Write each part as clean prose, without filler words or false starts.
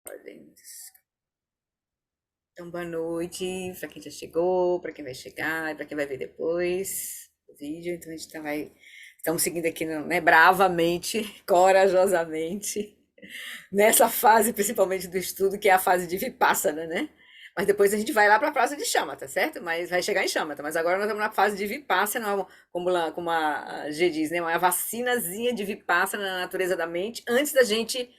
Ordens. Então, boa noite para quem já chegou, para quem vai chegar, para quem vai ver depois o vídeo. Então, a gente estamos seguindo aqui, né, bravamente, corajosamente, nessa fase principalmente do estudo, que é a fase de Vipassana, né? Mas depois a gente vai lá para a fase de Shamatha, certo? Mas vai chegar em Shamatha. Mas agora nós estamos na fase de Vipassana, como a G diz, né? Uma vacinazinha de Vipassana na natureza da mente, antes da gente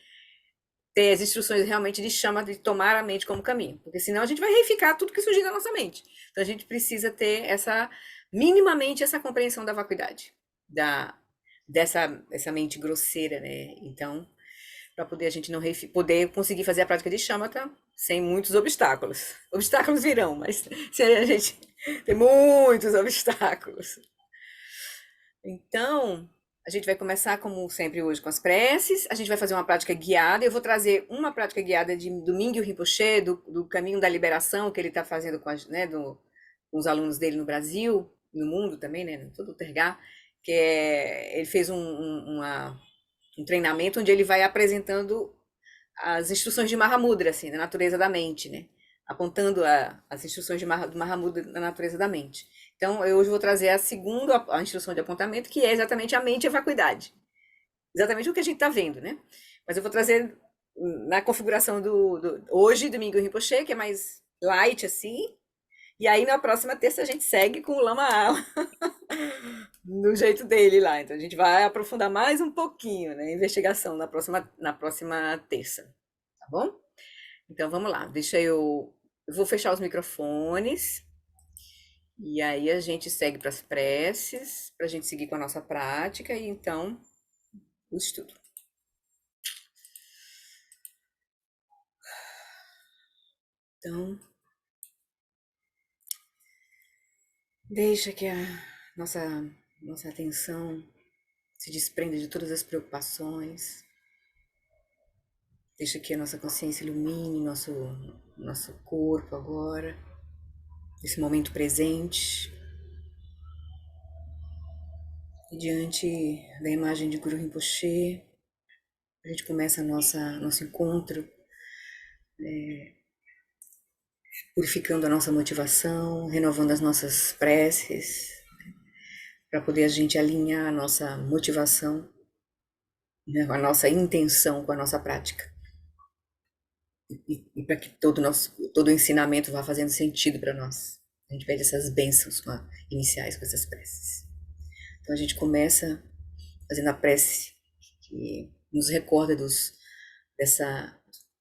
ter as instruções realmente de chama de tomar a mente como caminho, porque senão a gente vai reificar tudo que surgir na nossa mente. Então a gente precisa ter minimamente essa compreensão da vacuidade, essa mente grosseira, né? Então, para poder a gente não poder conseguir fazer a prática de shamatha sem muitos obstáculos. Obstáculos virão, mas se a gente tem muitos obstáculos. Então, a gente vai começar, como sempre, hoje com as preces. A gente vai fazer uma prática guiada. Eu vou trazer uma prática guiada do Mingyur Rinpoche, do Caminho da Liberação, que ele está fazendo com os alunos dele no Brasil, no mundo também, né? Todo o Tergá, ele fez um treinamento onde ele vai apresentando as instruções de Mahamudra, assim, da natureza da mente, né? Apontando as instruções do Mahamudra da natureza da mente. Então, eu hoje vou trazer a segunda a instrução de apontamento, que é exatamente a mente e a vacuidade. Exatamente o que a gente está vendo, né? Mas eu vou trazer na configuração hoje, domingo Rinpoche, que é mais light, assim. E aí, na próxima terça, a gente segue com o Lama Ala, no jeito dele lá. Então, a gente vai aprofundar mais um pouquinho, né? A investigação na próxima terça, tá bom? Então, vamos lá. Eu vou fechar os microfones. E aí a gente segue para as preces, para a gente seguir com a nossa prática e então o estudo. Então, deixa que a nossa, nossa atenção se desprenda de todas as preocupações. Deixa que a nossa consciência ilumine nosso corpo agora, nesse momento presente. E diante da imagem de Guru Rinpoche, a gente começa nosso encontro purificando a nossa motivação, renovando as nossas preces, para poder a gente alinhar a nossa motivação, né, a nossa intenção com a nossa prática. E para que todo o ensinamento vá fazendo sentido para nós. A gente pede essas bênçãos iniciais com essas preces. Então a gente começa fazendo a prece que nos recorda dessa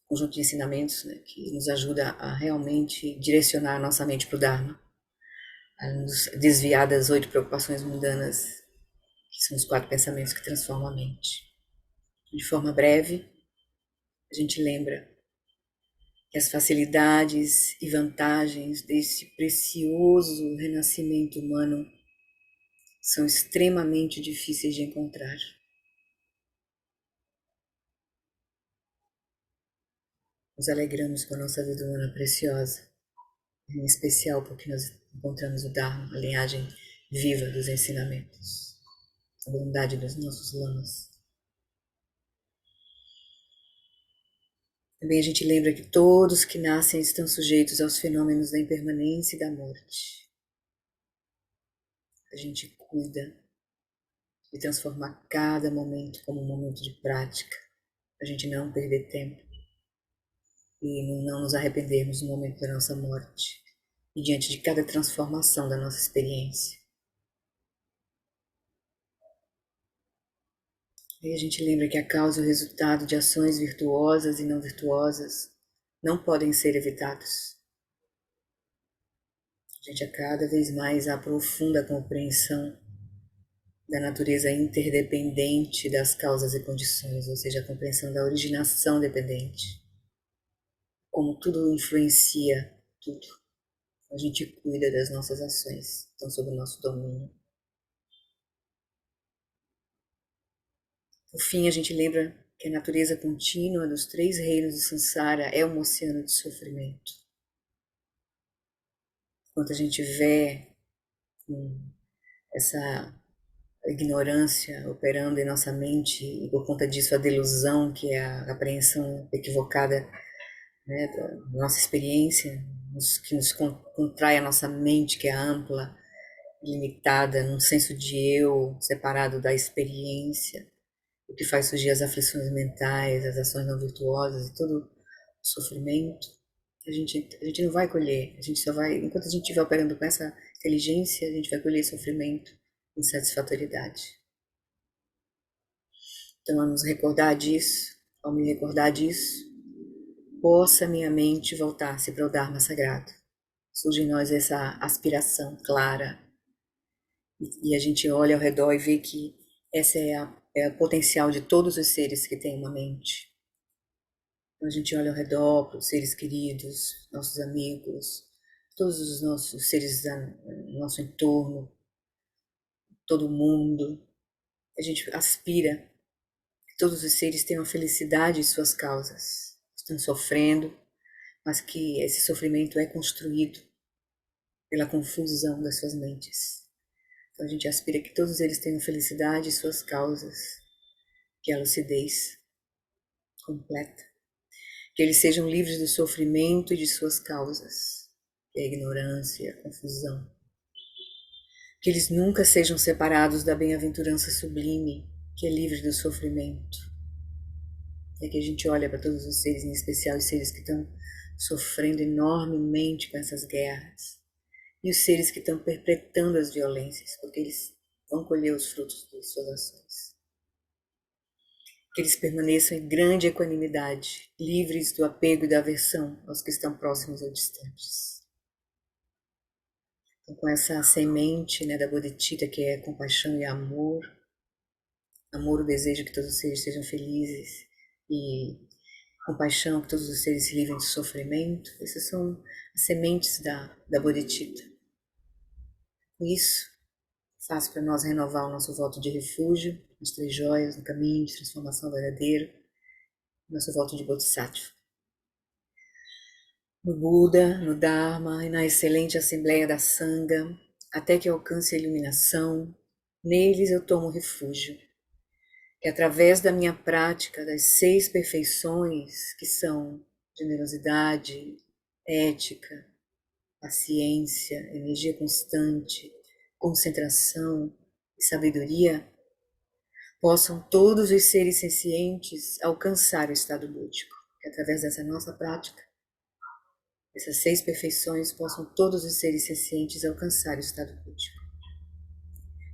conjunto de ensinamentos, né, que nos ajuda a realmente direcionar a nossa mente para o Dharma, a nos desviar das 8 preocupações mundanas, que são os 4 pensamentos que transformam a mente. De forma breve, a gente lembra que as facilidades e vantagens desse precioso renascimento humano são extremamente difíceis de encontrar. Nos alegramos com a nossa vida humana preciosa, em especial porque nós encontramos o Dharma, a linhagem viva dos ensinamentos, a bondade dos nossos lamas. Também a gente lembra que todos que nascem estão sujeitos aos fenômenos da impermanência e da morte. A gente cuida de transformar cada momento como um momento de prática, para a gente não perder tempo e não nos arrependermos no momento da nossa morte e diante de cada transformação da nossa experiência. E a gente lembra que a causa e o resultado de ações virtuosas e não virtuosas não podem ser evitados. A gente a cada vez mais aprofunda a compreensão da natureza interdependente das causas e condições, ou seja, a compreensão da originação dependente. Como tudo influencia tudo. A gente cuida das nossas ações, estão sob o nosso domínio. Por fim, a gente lembra que a natureza contínua dos 3 reinos de Sansara é um oceano de sofrimento. Enquanto a gente vê com essa ignorância operando em nossa mente e por conta disso a delusão, que é a apreensão equivocada né, da nossa experiência, que nos contrai a nossa mente, que é ampla, limitada, num senso de eu separado da experiência, o que faz surgir as aflições mentais, as ações não virtuosas e todo o sofrimento. A gente não vai colher, a gente só vai, enquanto a gente estiver operando com essa inteligência, a gente vai colher sofrimento, insatisfatoriedade. Então, ao nos recordar disso, ao me recordar disso, possa minha mente voltar-se para o Dharma sagrado. Surge em nós essa aspiração clara e a gente olha ao redor e vê que essa é o potencial de todos os seres que têm uma mente. Então a gente olha ao redor para os seres queridos, nossos amigos, todos os nossos seres no nosso entorno, todo mundo. A gente aspira que todos os seres tenham felicidade em suas causas. Estão sofrendo, mas que esse sofrimento é construído pela confusão das suas mentes. Então a gente aspira que todos eles tenham felicidade em suas causas, que a lucidez completa, que eles sejam livres do sofrimento e de suas causas, que é a ignorância e a confusão, que eles nunca sejam separados da bem-aventurança sublime, que é livre do sofrimento. É que a gente olha para todos os seres, em especial os seres que estão sofrendo enormemente com essas guerras, e os seres que estão perpetrando as violências, porque eles vão colher os frutos de suas ações. Que eles permaneçam em grande equanimidade, livres do apego e da aversão aos que estão próximos ou distantes. Então, com essa semente, né, da bodhicitta, que é compaixão e amor, o desejo que todos os seres sejam felizes, e compaixão, que todos os seres se livrem de sofrimento, essas são as sementes da bodhicitta. Com isso, faz para nós renovar o nosso voto de refúgio, as três joias no caminho de transformação verdadeira, nosso voto de Bodhisattva. No Buda, no Dharma e na excelente Assembleia da Sangha, até que alcance a iluminação, neles eu tomo refúgio. E através da minha prática das 6 perfeições, que são generosidade, ética, paciência, energia constante, concentração e sabedoria, possam todos os seres sencientes alcançar o estado búdico. Que através dessa nossa prática, essas 6 perfeições possam todos os seres sencientes alcançar o estado búdico.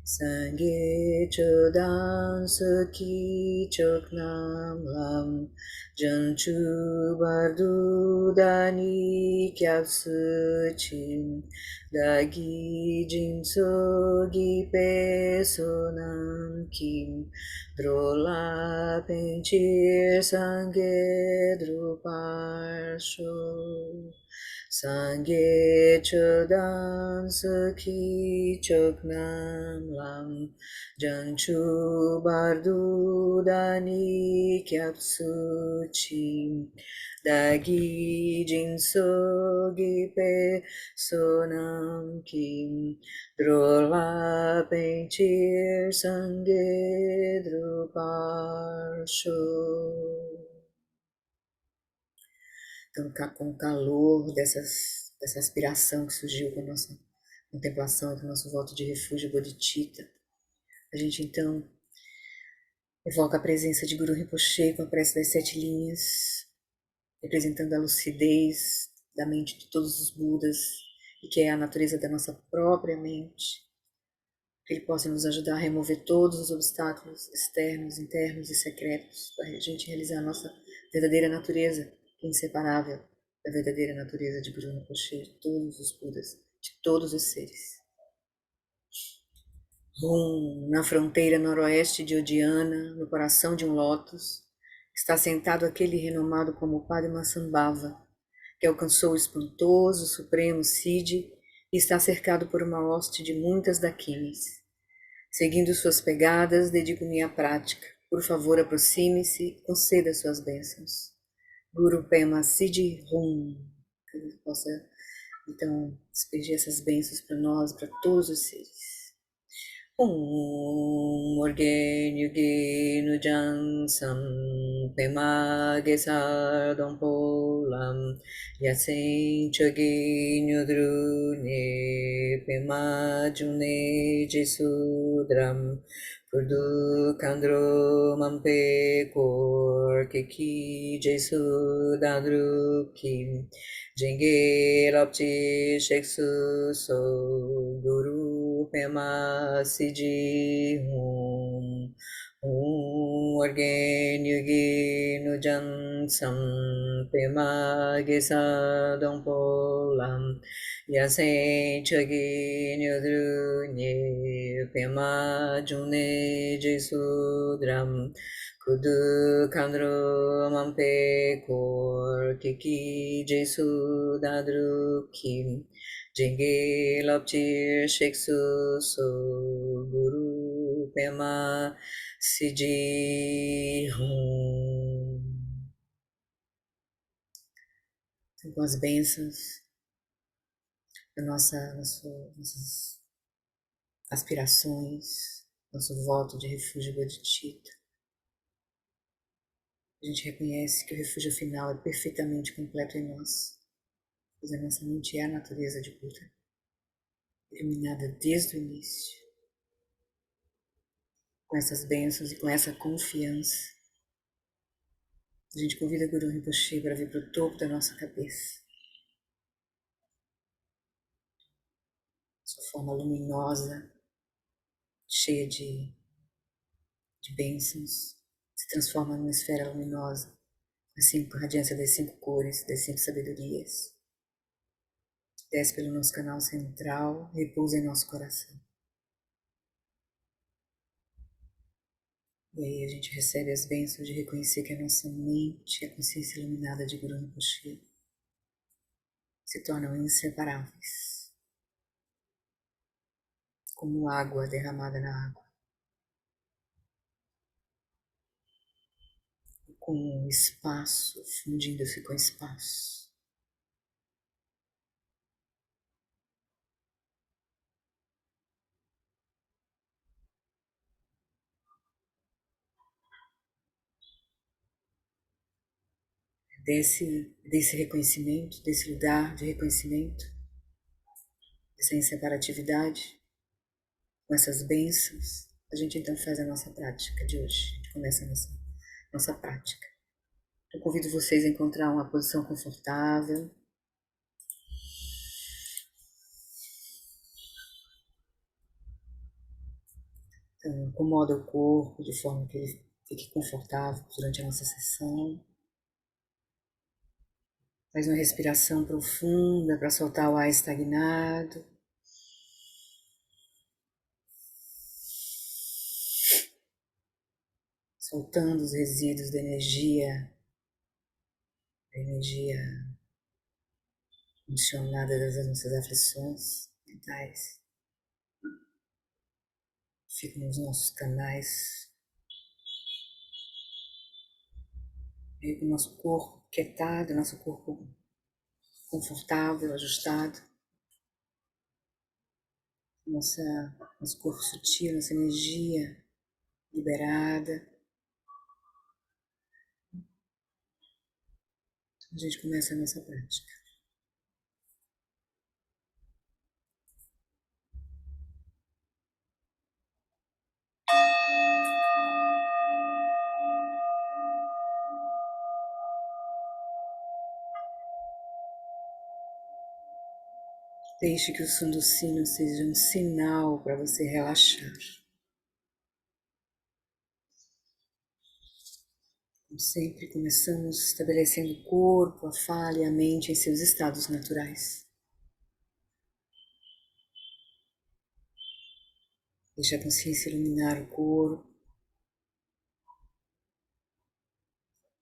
Sangye chodan saki choknam lam janchu bardu dani kyapsu chin dagi jinso gi pesonam kim drola penchir sangye druparsho Sangye chodan saki choknam lam janchu bardu dani kyapsu chim dagi jinso gipe sonam kim drola penchir sangye druparsho. Então, com o calor dessa aspiração que surgiu com a nossa contemplação, com o nosso voto de refúgio bodhicitta, a gente então evoca a presença de Guru Rinpoche com a prece das 7 linhas, representando a lucidez da mente de todos os Budas, e que é a natureza da nossa própria mente, que ele possa nos ajudar a remover todos os obstáculos externos, internos e secretos, para a gente realizar a nossa verdadeira natureza, inseparável da verdadeira natureza de Guru Rinpoche, de todos os Budas, de todos os seres. Na fronteira noroeste de Odiana, no coração de um lótus, está sentado aquele renomado como Padmasambhava, que alcançou o espantoso supremo Siddhi e está cercado por uma hoste de muitas dakinis. Seguindo suas pegadas, dedico-me à prática. Por favor, aproxime-se e conceda suas bênçãos. Guru Pema Siddhi Hum, que ele possa então despedir essas bênçãos para nós, para todos os seres. Om Orgenu Genu Jansam Pema Gesardam Polam Yasen Chagenu Drune Pema June Jesudram Purdu Kandro Mampe Kor Kiki Jesudandru Kim Jenge Lopti Sheksu So Guru Pema Siji Hum Orgen Yugi Nujan Sam Pema Gesa Dompolam Yasen Chagi Nyudru Nye Pema June Jesudram Kudu Kandro Mampe Kor Kiki Jesu Dadru Kim Jenge Loptir Sheksu So Guru Pema Sidi Hum. Com as bênçãos da nossas aspirações, nosso voto de refúgio bodhicitta. A gente reconhece que o refúgio final é perfeitamente completo em nós, pois a nossa mente é a natureza de Buda, iluminada desde o início. Com essas bênçãos e com essa confiança, a gente convida o Guru Rinpoche para vir para o topo da nossa cabeça. Sua forma luminosa, cheia de bênçãos, se transforma numa esfera luminosa, com a radiância das 5 cores, das 5 sabedorias. Desce pelo nosso canal central, repousa em nosso coração. E aí a gente recebe as bênçãos de reconhecer que a nossa mente e a consciência iluminada de Guru Rinpoche se tornam inseparáveis, como água derramada na água, com o espaço fundindo-se com espaço. Desse reconhecimento, desse lugar de reconhecimento, dessa inseparatividade, com essas bênçãos, a gente então faz a nossa prática de hoje. A gente começa a nossa prática. Eu convido vocês a encontrar uma posição confortável. Então, acomoda o corpo de forma que ele fique confortável durante a nossa sessão. Faz uma respiração profunda para soltar o ar estagnado. Soltando os resíduos da energia condicionada das nossas aflições mentais. Fica nos nossos canais. E o nosso corpo quietado, nosso corpo confortável, ajustado. Nosso corpo sutil, nossa energia liberada. A gente começa a nossa prática. Deixe que o som do sino seja um sinal para você relaxar. Como sempre, começamos estabelecendo o corpo, a fala e a mente em seus estados naturais. Deixe a consciência iluminar o corpo.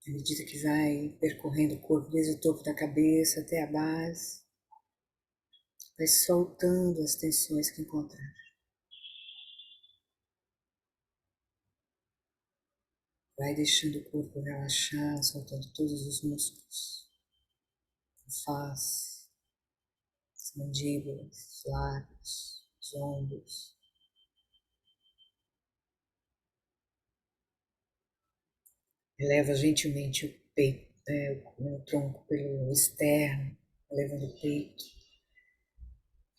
À medida que vai percorrendo o corpo desde o topo da cabeça até a base, vai soltando as tensões que encontrar. Vai deixando o corpo relaxar, soltando todos os músculos, a face, as mandíbulas, os lábios, os ombros, Eleva gentilmente o peito, o tronco pelo externo, elevando o peito,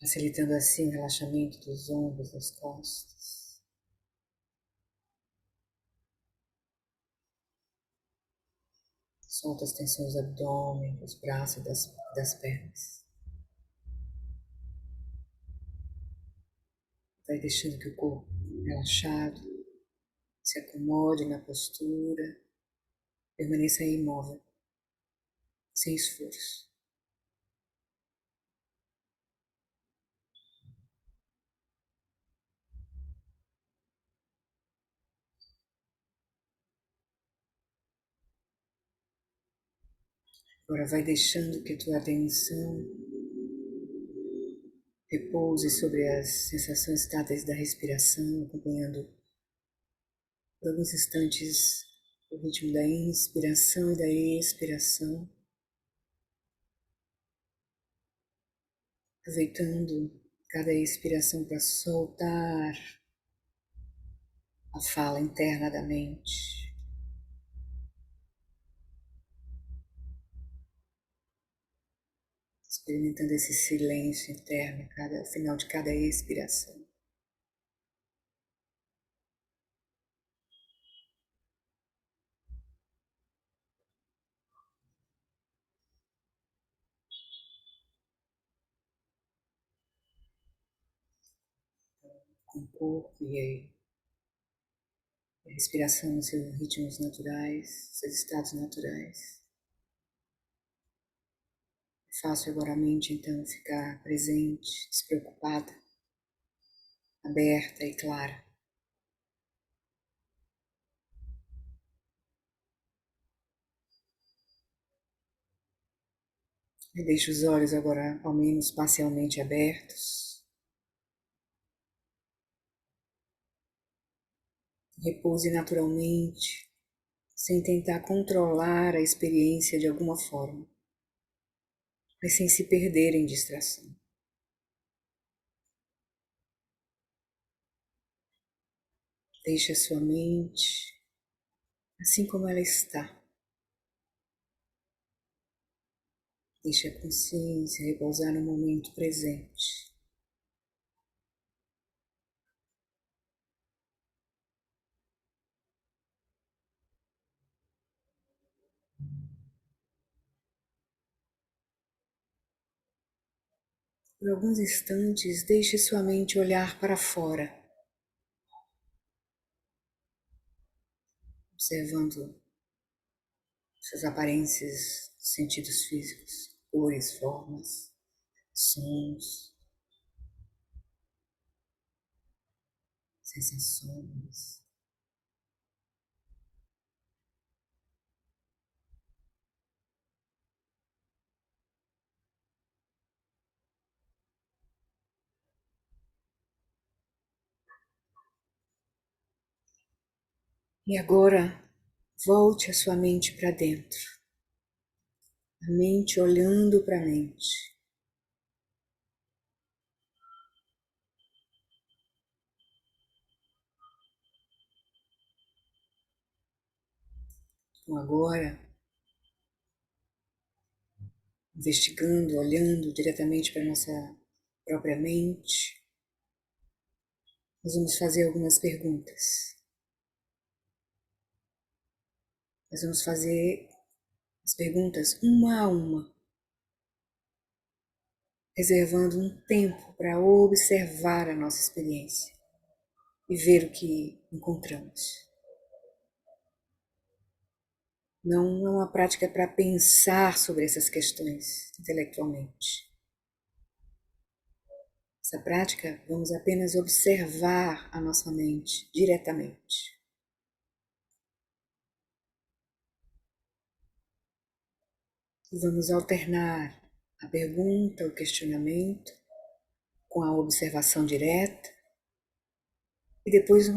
facilitando assim o relaxamento dos ombros, das costas. Solta as tensões do abdômen, dos braços e das pernas. Vai deixando que o corpo relaxado se acomode na postura, permaneça imóvel, sem esforço. Agora vai deixando que a tua atenção repouse sobre as sensações táteis da respiração, acompanhando por alguns instantes o ritmo da inspiração e da expiração, aproveitando cada expiração para soltar a fala interna da mente, experimentando esse silêncio interno ao final de cada expiração. Com o corpo e a respiração nos seus ritmos naturais, seus estados naturais. É fácil agora a mente então ficar presente, despreocupada, aberta e clara. E deixe os olhos agora ao menos parcialmente abertos. Repouse naturalmente, sem tentar controlar a experiência de alguma forma, mas sem se perder em distração. Deixe a sua mente assim como ela está. Deixe a consciência repousar no momento presente. Por alguns instantes, deixe sua mente olhar para fora, observando suas aparências, sentidos físicos, cores, formas, sons, sensações. E agora, volte a sua mente para dentro, a mente olhando para a mente. Então agora, investigando, olhando diretamente para a nossa própria mente, nós vamos fazer algumas perguntas. Nós vamos fazer as perguntas uma a uma, reservando um tempo para observar a nossa experiência e ver o que encontramos. Não é uma prática para pensar sobre essas questões intelectualmente. Essa prática, vamos apenas observar a nossa mente diretamente. E vamos alternar a pergunta, o questionamento, com a observação direta e depois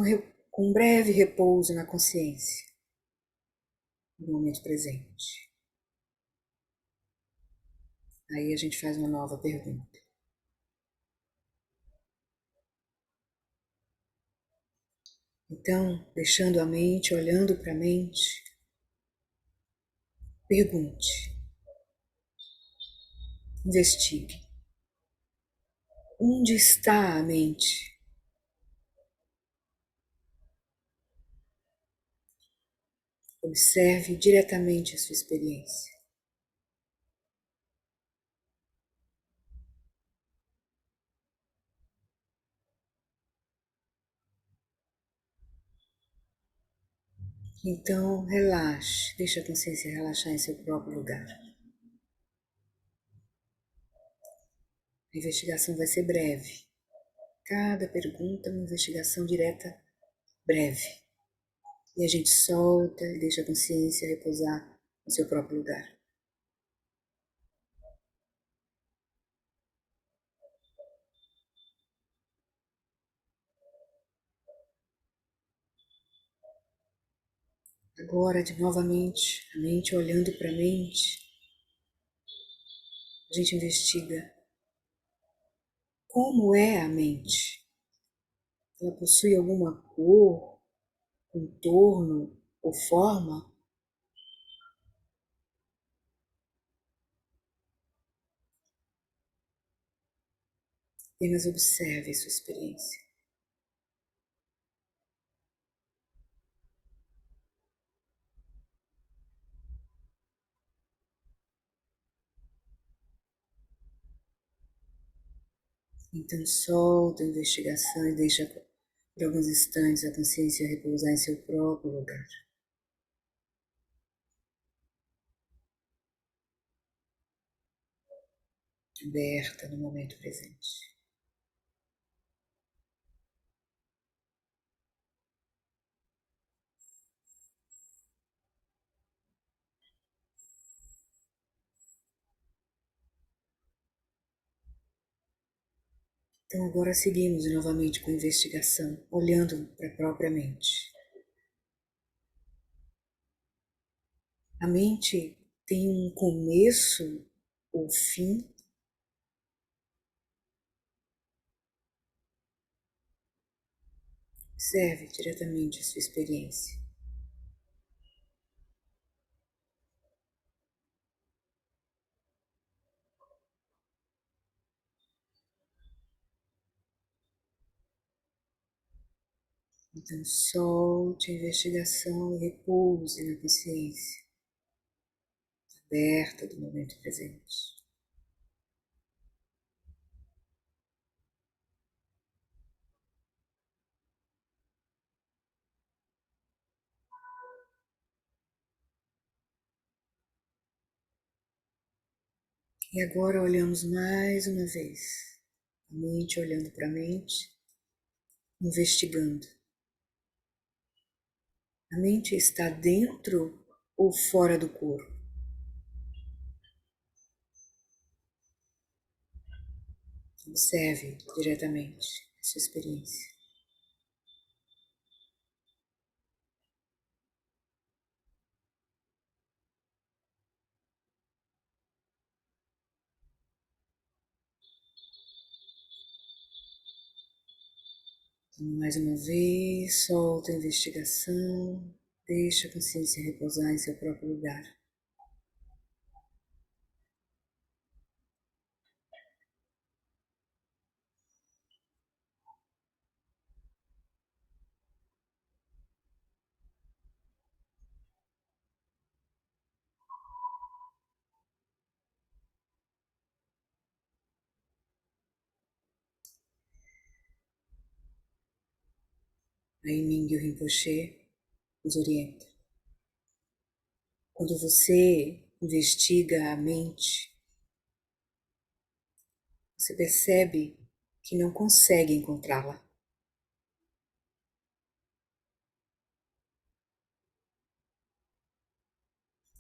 com um breve repouso na consciência, no momento presente. Aí a gente faz uma nova pergunta. Então, deixando a mente, olhando para a mente, Pergunte, investigue. Onde está a mente? Observe diretamente a sua experiência. Então, relaxe, deixe a consciência relaxar em seu próprio lugar. A investigação vai ser breve. Cada pergunta é uma investigação direta breve. E a gente solta e deixa a consciência repousar no seu próprio lugar. Agora, de novamente, a mente olhando para a mente, a gente investiga como é a mente. Ela possui alguma cor, contorno ou forma? Apenas observe a sua experiência. Então solta a investigação e deixa por alguns instantes a consciência repousar em seu próprio lugar. Aberta no momento presente. Então agora seguimos novamente com a investigação, olhando para a própria mente. A mente tem um começo ou fim? Observe diretamente a sua experiência. Então solte a investigação e repouse na consciência aberta do momento presente. E agora olhamos mais uma vez, a mente olhando para a mente, investigando. A mente está dentro ou fora do corpo? Observe diretamente a sua experiência. Então, mais uma vez, solta a investigação, deixa a consciência repousar em seu próprio lugar. Aí Mingyur Rinpoche nos orienta. Quando você investiga a mente, você percebe que não consegue encontrá-la.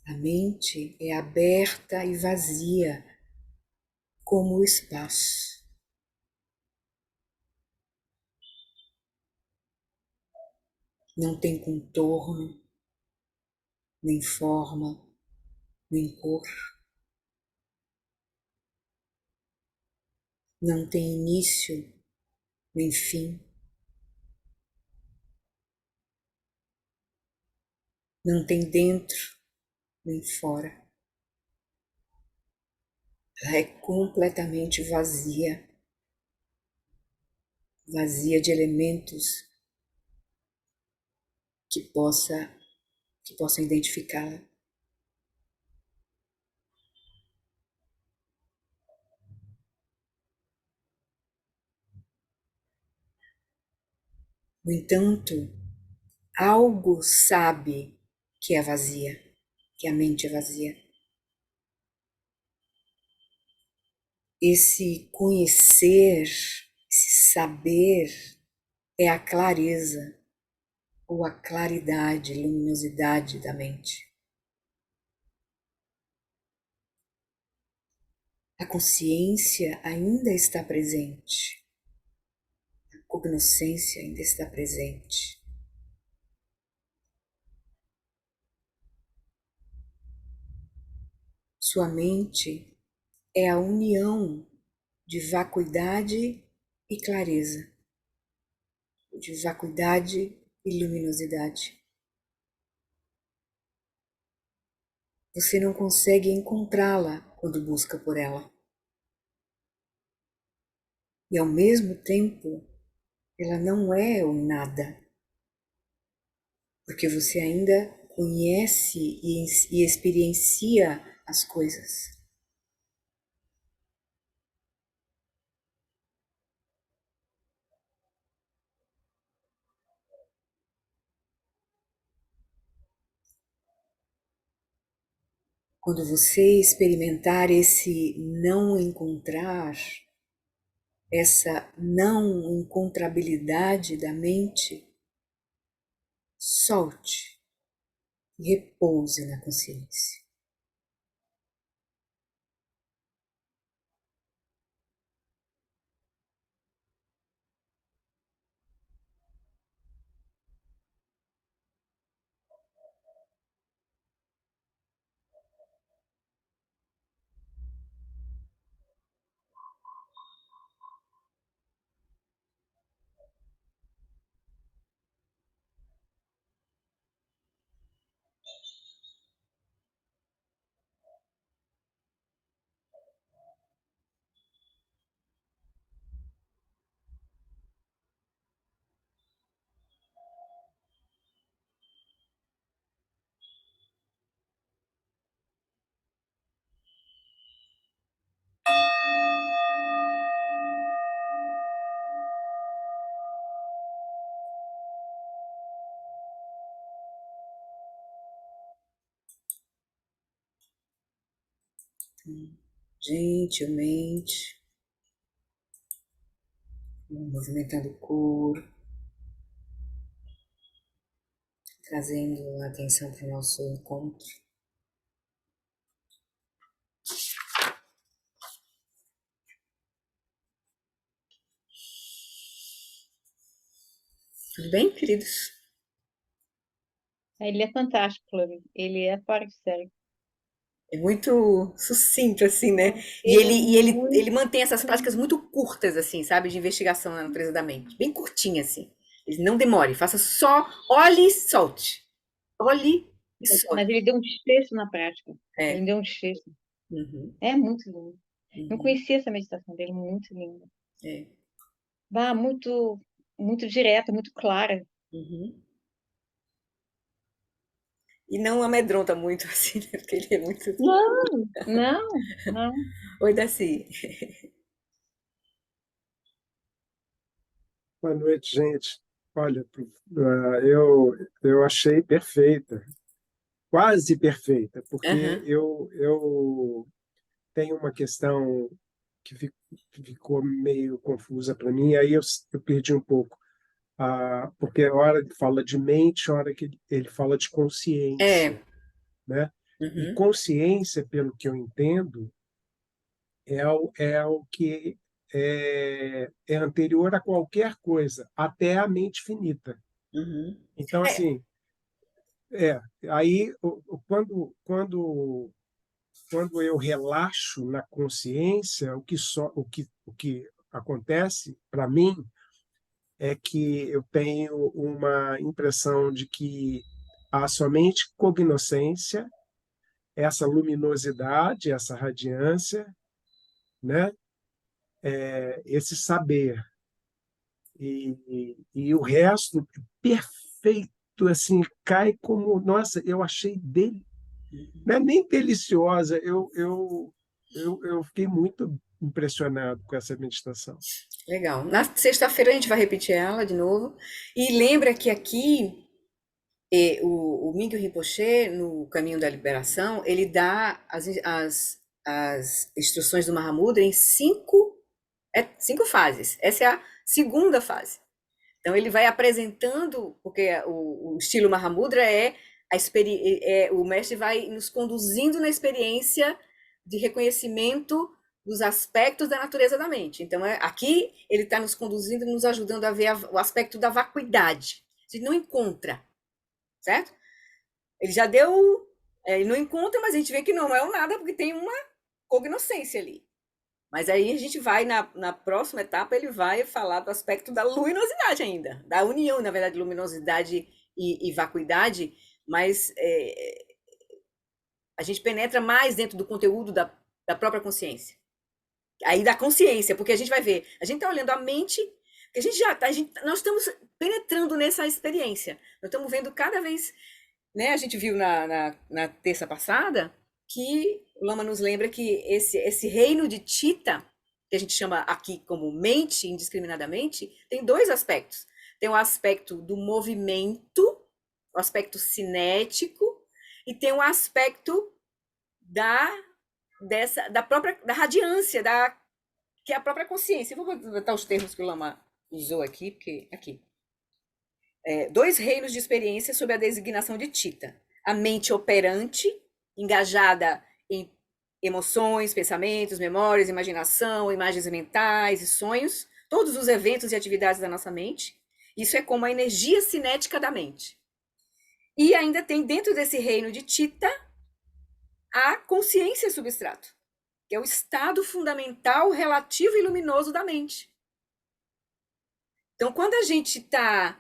A mente é aberta e vazia, como o espaço. Não tem contorno, nem forma, nem cor. Não tem início, nem fim. Não tem dentro, nem fora. Ela é completamente vazia, vazia de elementos que possam identificá-la. No entanto, algo sabe que é vazia, que a mente é vazia. Esse conhecer, esse saber é a clareza ou a claridade, luminosidade da mente. A consciência ainda está presente, a cognoscência ainda está presente. Sua mente é a união de vacuidade e clareza, de vacuidade e luminosidade. Você não consegue encontrá-la quando busca por ela. E ao mesmo tempo, ela não é o nada, porque você ainda conhece e experiencia as coisas. Quando você experimentar esse não encontrar, essa não encontrabilidade da mente, solte e repouse na consciência. Gentilmente, movimentando o corpo, trazendo a atenção para o nosso encontro. Tudo bem, queridos? Ele é fantástico, Flávio. Ele é fora de série. É muito sucinto, assim, né? E Ele ele, é e ele, muito. ele mantém essas práticas muito curtas, assim, sabe? De investigação na natureza da mente. Bem curtinha, assim. Ele não demore, faça só, olhe e solte. Olhe e Mas solte. ele deu um desfecho na prática. Ele É. deu um desfecho. Uhum, É muito lindo. Não uhum, conhecia essa meditação dele, muito linda. é. Bah, muito, muito direta, muito clara. Uhum. E não amedronta muito, assim, né? Porque ele é muito. Não, não, não. Oi, Daci. Boa noite, gente. Olha, eu achei perfeita, quase perfeita, porque Aham. eu tenho uma questão que ficou meio confusa para mim, aí eu perdi um pouco. Porque a hora que fala de mente, a hora que ele fala de É. consciência, né? E Uhum, consciência, pelo que eu entendo, é o que é anterior a qualquer coisa, até a mente finita. uhum. Então, É. assim, aí quando eu relaxo na consciência, o que acontece para mim é que eu tenho uma impressão de que há somente cognoscência essa luminosidade, essa radiância, né? Esse saber. E o resto, perfeito, assim, cai como... Nossa, eu achei dele... Não é nem deliciosa, eu fiquei muito impressionado com essa meditação. Legal. Na sexta-feira a gente vai repetir ela de novo. E lembra que aqui o Mingyur Rinpoche, no Caminho da Liberação, ele dá as instruções do Mahamudra em cinco fases. Essa é a segunda fase. Então ele vai apresentando, porque o estilo Mahamudra o mestre vai nos conduzindo na experiência de reconhecimento dos aspectos da natureza da mente. Então aqui ele está nos conduzindo, nos ajudando a ver o aspecto da vacuidade. A gente não encontra, certo? Ele já deu, ele não encontra, mas a gente vê que não é um nada, porque tem uma cognoscência ali. Mas aí a gente vai, na próxima etapa, ele vai falar do aspecto da luminosidade ainda, da união, na verdade, luminosidade e vacuidade, mas a gente penetra mais dentro do conteúdo da própria consciência. Aí da consciência, porque a gente vai ver, a gente está olhando a mente, que a gente já nós estamos penetrando nessa experiência. Nós estamos vendo cada vez, né? A gente viu na terça passada que o Lama nos lembra que esse reino de Chitta, que a gente chama aqui como mente indiscriminadamente, tem dois aspectos. Tem o aspecto do movimento, o aspecto cinético, e tem o aspecto da própria da radiância, que é a própria consciência. Eu vou botar os termos que o Lama usou aqui, porque aqui. Dois reinos de experiência sob a designação de Chitta. A mente operante, engajada em emoções, pensamentos, memórias, imaginação, imagens mentais e sonhos, todos os eventos e atividades da nossa mente. Isso é como a energia cinética da mente. E ainda tem dentro desse reino de Chitta a consciência substrato, que é o estado fundamental, relativo e luminoso da mente. Então, quando a gente está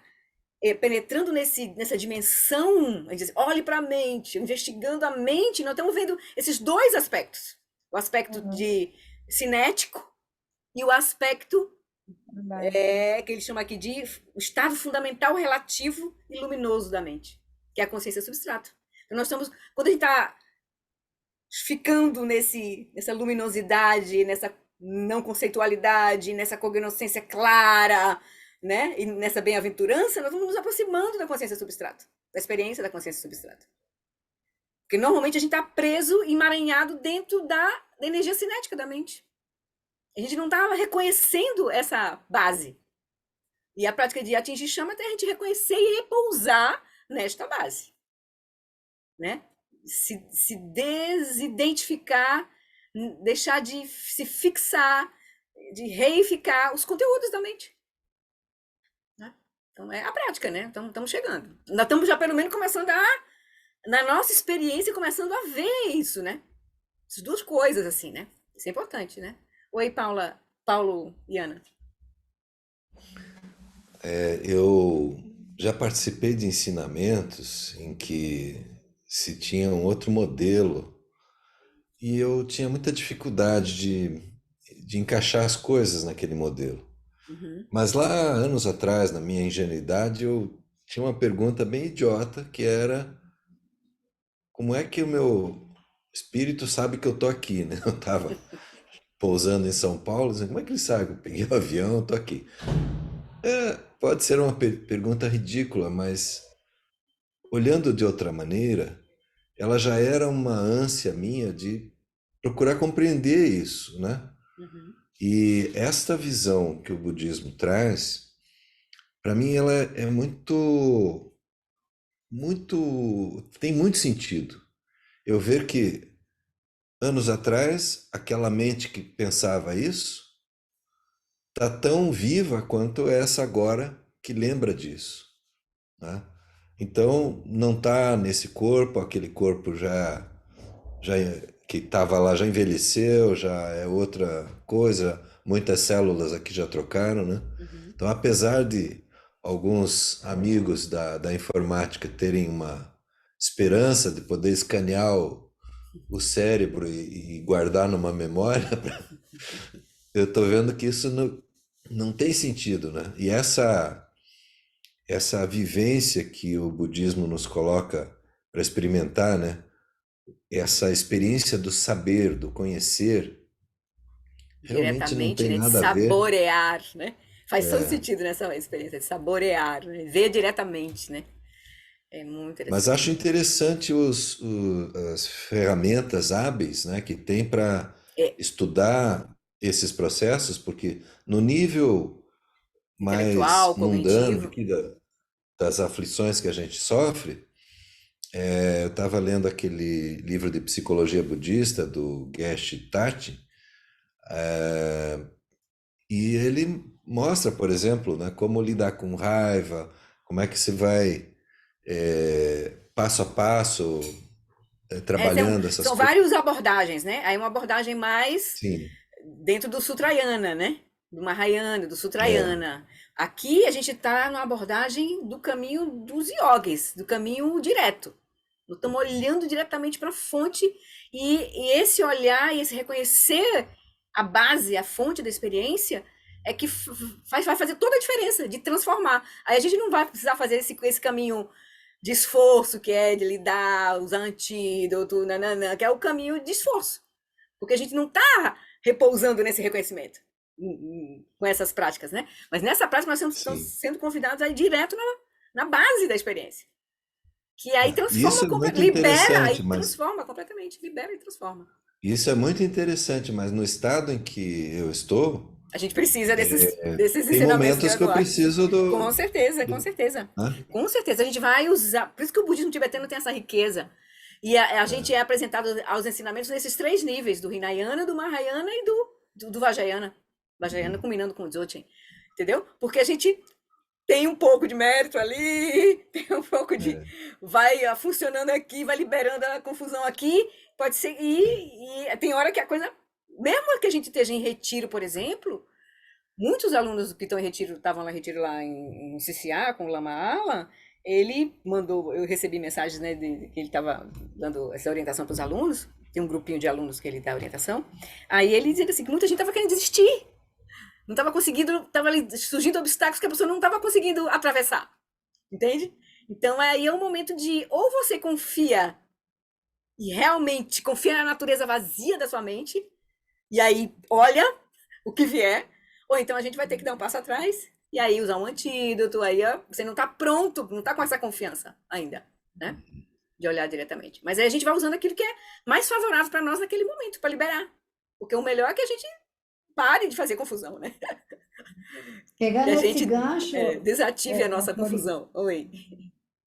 penetrando nessa dimensão, a gente diz, olhe para a mente, investigando a mente, nós estamos vendo esses dois aspectos. O aspecto de cinético e o aspecto que ele chama aqui de o estado fundamental, relativo e luminoso da mente, que é a consciência substrato. Então, nós estamos, quando a gente está ficando nessa luminosidade, nessa não conceitualidade, nessa cognoscência clara, né? E nessa bem-aventurança, nós vamos nos aproximando da consciência substrato, da experiência da consciência substrato. Porque normalmente a gente está preso, emaranhado dentro da energia cinética da mente. A gente não está reconhecendo essa base. E a prática de atingir chama até a gente reconhecer e repousar nesta base. Né? Se desidentificar, deixar de se fixar, de reificar os conteúdos da mente. Né? Então é a prática, né? Então estamos chegando. Nós estamos já pelo menos começando na nossa experiência, começando a ver isso, né? Essas duas coisas, assim, né? Isso é importante, né? Oi, Paulo e Ana. Eu já participei de ensinamentos em que se tinha um outro modelo e eu tinha muita dificuldade de encaixar as coisas naquele modelo. Mas lá, anos atrás, na minha ingenuidade, eu tinha uma pergunta bem idiota que era como é que o meu espírito sabe que eu tô aqui, né? Eu estava pousando em São Paulo, dizendo, como é que ele sabe? Eu peguei o avião, tô aqui. Pode ser uma pergunta ridícula, mas olhando de outra maneira, ela já era uma ânsia minha de procurar compreender isso, né? E esta visão que o budismo traz, para mim ela é tem muito sentido. Eu ver que anos atrás, aquela mente que pensava isso, está tão viva quanto essa agora que lembra disso, né? Então, não está nesse corpo, aquele corpo já que estava lá já envelheceu, já é outra coisa, muitas células aqui já trocaram, né? Então, apesar de alguns amigos da informática terem uma esperança de poder escanear o cérebro e guardar numa memória, eu estou vendo que isso não tem sentido, né? E essa vivência que o budismo nos coloca para experimentar, né? Essa experiência do saber, do conhecer, realmente não Diretamente, tem né? De nada a ver. saborear, né? Faz todo É, sentido nessa experiência de saborear, né? Ver diretamente, né? É muito mas interessante. acho interessante as ferramentas hábeis, né, que tem para É estudar esses processos, porque no nível mais intelectual, mundano cognitivo. aqui das aflições que a gente sofre, eu estava lendo aquele livro de psicologia budista do Geshe Tati, e ele mostra, por exemplo, né, como lidar com raiva, como é que se vai passo a passo trabalhando essas São coisas. várias abordagens, né? Aí uma abordagem mais Sim, dentro do Sutrayana, né? Do Mahayana, do é, Sutrayana. Aqui a gente está numa abordagem do caminho dos yogis, do caminho direto. Nós estamos olhando diretamente para a fonte e esse olhar e esse reconhecer a base, a fonte da experiência é que vai fazer toda a diferença de transformar. Aí a gente não vai precisar fazer esse caminho de esforço, que é de lidar, usar antídoto, nananã, que é o caminho de esforço. Porque a gente não está repousando nesse reconhecimento, com essas práticas, né? Mas nessa prática nós estamos sim. sendo convidados a ir direto na base da experiência. Que aí E isso transforma, é muito libera, interessante, aí mas transforma completamente, libera e transforma. isso é muito interessante, mas no estado em que eu estou, A gente precisa desses tem ensinamentos que o momentos que eu Eduardo. preciso Com certeza, com do, certeza. né? Com certeza. A gente vai usar. Por isso que o budismo tibetano tem essa riqueza. E a gente é apresentado aos ensinamentos nesses três níveis: do Hinayana, do Mahayana e do Vajrayana. Vajrayana combinando com o Dzogchen. Entendeu? Porque a gente tem um pouco de mérito ali, tem um pouco de. É, Vai funcionando aqui, vai liberando a confusão aqui. Pode ser. E tem hora que a coisa. Mesmo que a gente esteja em retiro, por exemplo, muitos alunos que estão em retiro, estavam lá em retiro lá em CCA com o Lama Ala, ele mandou, eu recebi mensagens, né, que ele estava dando essa orientação para os alunos, tem um grupinho de alunos que ele dá orientação, aí ele dizia assim, que muita gente estava querendo desistir, não estava conseguindo, estava ali surgindo obstáculos que a pessoa não estava conseguindo atravessar, entende? Então aí é um momento de, ou você confia, e realmente confia na natureza vazia da sua mente, e aí olha o que vier, ou então a gente vai ter que dar um passo atrás e aí usar um antídoto, aí ó, você não está pronto, não está com essa confiança ainda, né? De olhar diretamente. Mas aí a gente vai usando aquilo que é mais favorável para nós naquele momento, para liberar. Porque o melhor é que a gente pare de fazer confusão, né? Que Pegando a esse gente gancho, desative a nossa Flori, confusão. Oi.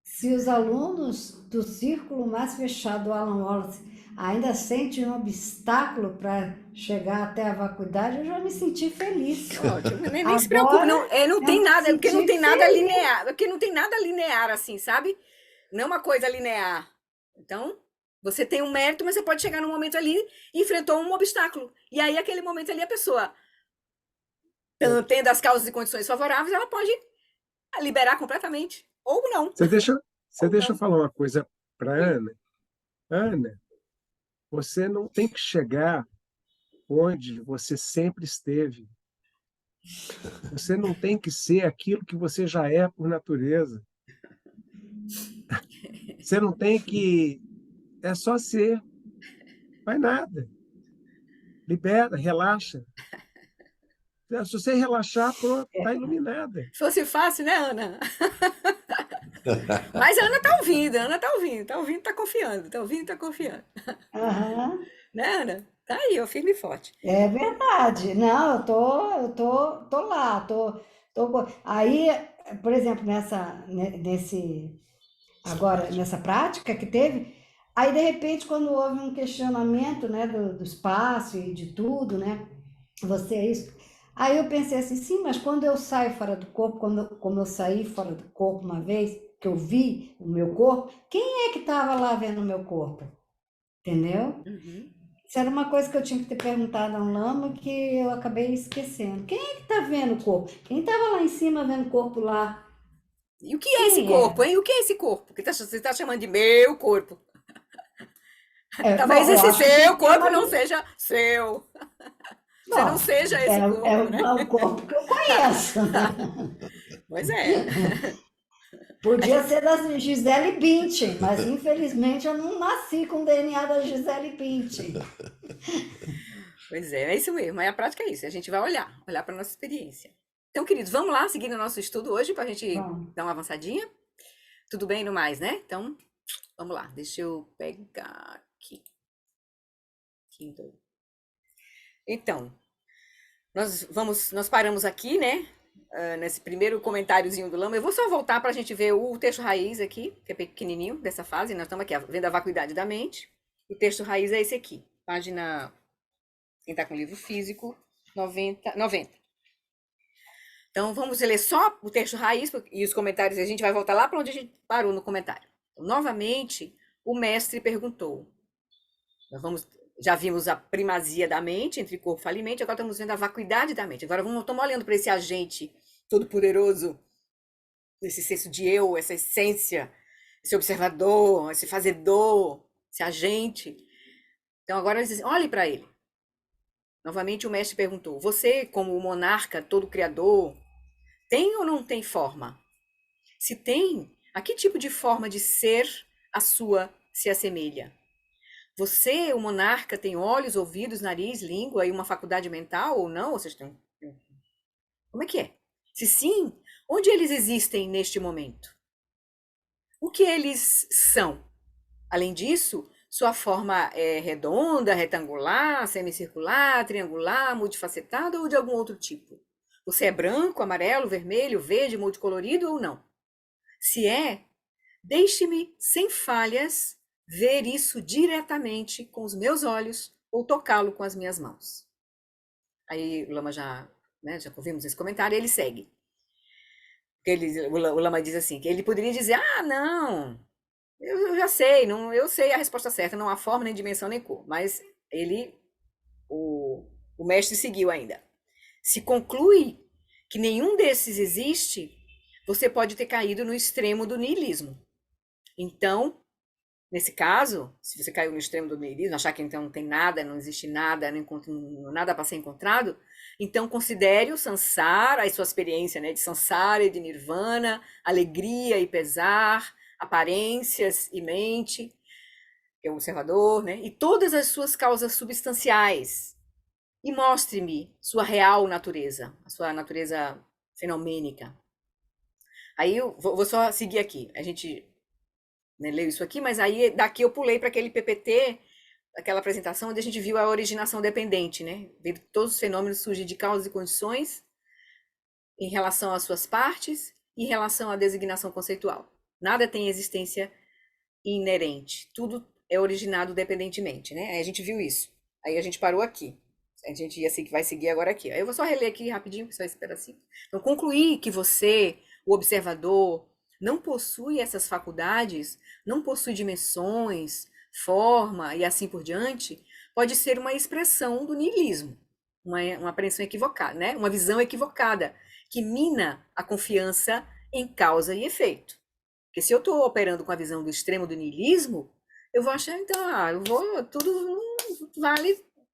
se os alunos do círculo mais fechado do Alan Wallace ainda sentem um obstáculo para chegar até a vacuidade, eu já me senti feliz. Ótimo, nem se preocupe, Agora não, não eu tem me nada, porque não senti tem nada feliz. linear, porque não tem nada linear assim, sabe? Não é uma coisa linear. Então, você tem um mérito, mas você pode chegar num momento ali e enfrentou um obstáculo. E aí, aquele momento ali, a pessoa, tendo as causas e condições favoráveis, ela pode liberar completamente. Ou não. Você deixa, você Ou deixa eu não. falar uma coisa para Oi. Ana. Ana, você não tem que chegar onde você sempre esteve. Você não tem que ser aquilo que você já é por natureza. Você não tem que. É só ser. Vai nada. Libera, relaxa. Se você relaxar, pronto, está iluminada. Se fosse fácil, né, Ana? Mas a Ana tá ouvindo, a Ana tá ouvindo, tá confiando, tá ouvindo, tá confiando. Aham, Né, Ana? Tá aí, ó, firme e forte. é verdade. Não, tô lá, aí, por exemplo, agora nessa prática que teve, aí de repente quando houve um questionamento, né, do espaço e de tudo, né, você é isso. Aí eu pensei assim, sim, mas quando eu saio fora do corpo, como eu saí fora do corpo uma vez, que eu vi o meu corpo, quem é que estava lá vendo o meu corpo? Entendeu? Uhum. Isso era uma coisa que eu tinha que ter perguntado a um lama que eu acabei esquecendo. Quem é que está vendo o corpo? Quem estava lá em cima vendo o corpo lá? E o que é esse Quem corpo, era? hein? O que é esse corpo? Que você tá chamando de meu corpo? Talvez Bom, eu esse acho que tem seu que ter corpo uma. não seja seu. Você não Bom, seja é, esse é corpo, né? o corpo que eu conheço, né? Pois é. A Podia gente, ser da Gisele Bündchen, mas infelizmente eu não nasci com o DNA da Gisele Bündchen. pois é isso mesmo. Aí a prática é isso. A gente vai olhar para nossa experiência. Então, queridos, vamos lá, seguindo o nosso estudo hoje, para a gente Bom, dar uma avançadinha. Tudo bem no mais, né? Então, vamos lá. Deixa eu pegar aqui. Kindle. Então, nós paramos aqui, né? Nesse primeiro comentáriozinho do Lama. Eu vou só voltar para a gente ver o texto raiz aqui, que é pequenininho dessa fase. Nós estamos aqui, ó, vendo a vacuidade da mente. O texto raiz é esse aqui, página. Quem está com o livro físico, 90. Então, vamos ler só o texto raiz e os comentários. A gente vai voltar lá para onde a gente parou no comentário. Então, novamente, o mestre perguntou. Já vimos a primazia da mente entre corpo e mente, agora estamos vendo a vacuidade da mente. Agora estamos olhando para esse agente todo-poderoso, esse senso de eu, essa essência, esse observador, esse fazedor, esse agente. Então, agora olhe para ele. Novamente, o mestre perguntou: você, como o monarca todo-criador, tem ou não tem forma? Se tem, a que tipo de forma de ser a sua se assemelha? Você, o monarca, tem olhos, ouvidos, nariz, língua e uma faculdade mental ou não? Ou seja, como é que é? Se sim, onde eles existem neste momento? O que eles são? Além disso, sua forma é redonda, retangular, semicircular, triangular, multifacetada ou de algum outro tipo? Você é branco, amarelo, vermelho, verde, multicolorido ou não? Se é, deixe-me, sem falhas, ver isso diretamente com os meus olhos ou tocá-lo com as minhas mãos. Aí o Lama já ouvimos esse comentário, e ele segue. O Lama diz assim, que ele poderia dizer, não, eu já sei, não, eu sei a resposta certa, não há forma, nem dimensão, nem cor. Mas o mestre seguiu ainda. Se conclui que nenhum desses existe, você pode ter caído no extremo do niilismo. Então, nesse caso, se você caiu no extremo do niilismo, achar que então não tem nada, não existe nada, nada para ser encontrado, então considere o samsara, a sua experiência, né, de samsara e de nirvana, alegria e pesar, aparências e mente, que é o observador, né, e todas as suas causas substanciais, e mostre-me sua real natureza, a sua natureza fenomênica. Aí eu vou só seguir aqui. A gente, né, leu isso aqui, mas aí daqui eu pulei para aquele PPT, aquela apresentação onde a gente viu a originação dependente, né? Vendo que todos os fenômenos surgem de causas e condições em relação às suas partes e em relação à designação conceitual. Nada tem existência inerente. Tudo é originado dependentemente, né? Aí a gente viu isso. Aí a gente parou aqui. A gente vai seguir agora aqui. Aí eu vou só reler aqui rapidinho, só esse pedacinho. Então, concluir que você, o observador, não possui essas faculdades, não possui dimensões, forma e assim por diante, pode ser uma expressão do niilismo, uma apreensão equivocada, né? Uma visão equivocada, que mina a confiança em causa e efeito. Porque se eu estou operando com a visão do extremo do niilismo, eu vou achar, então,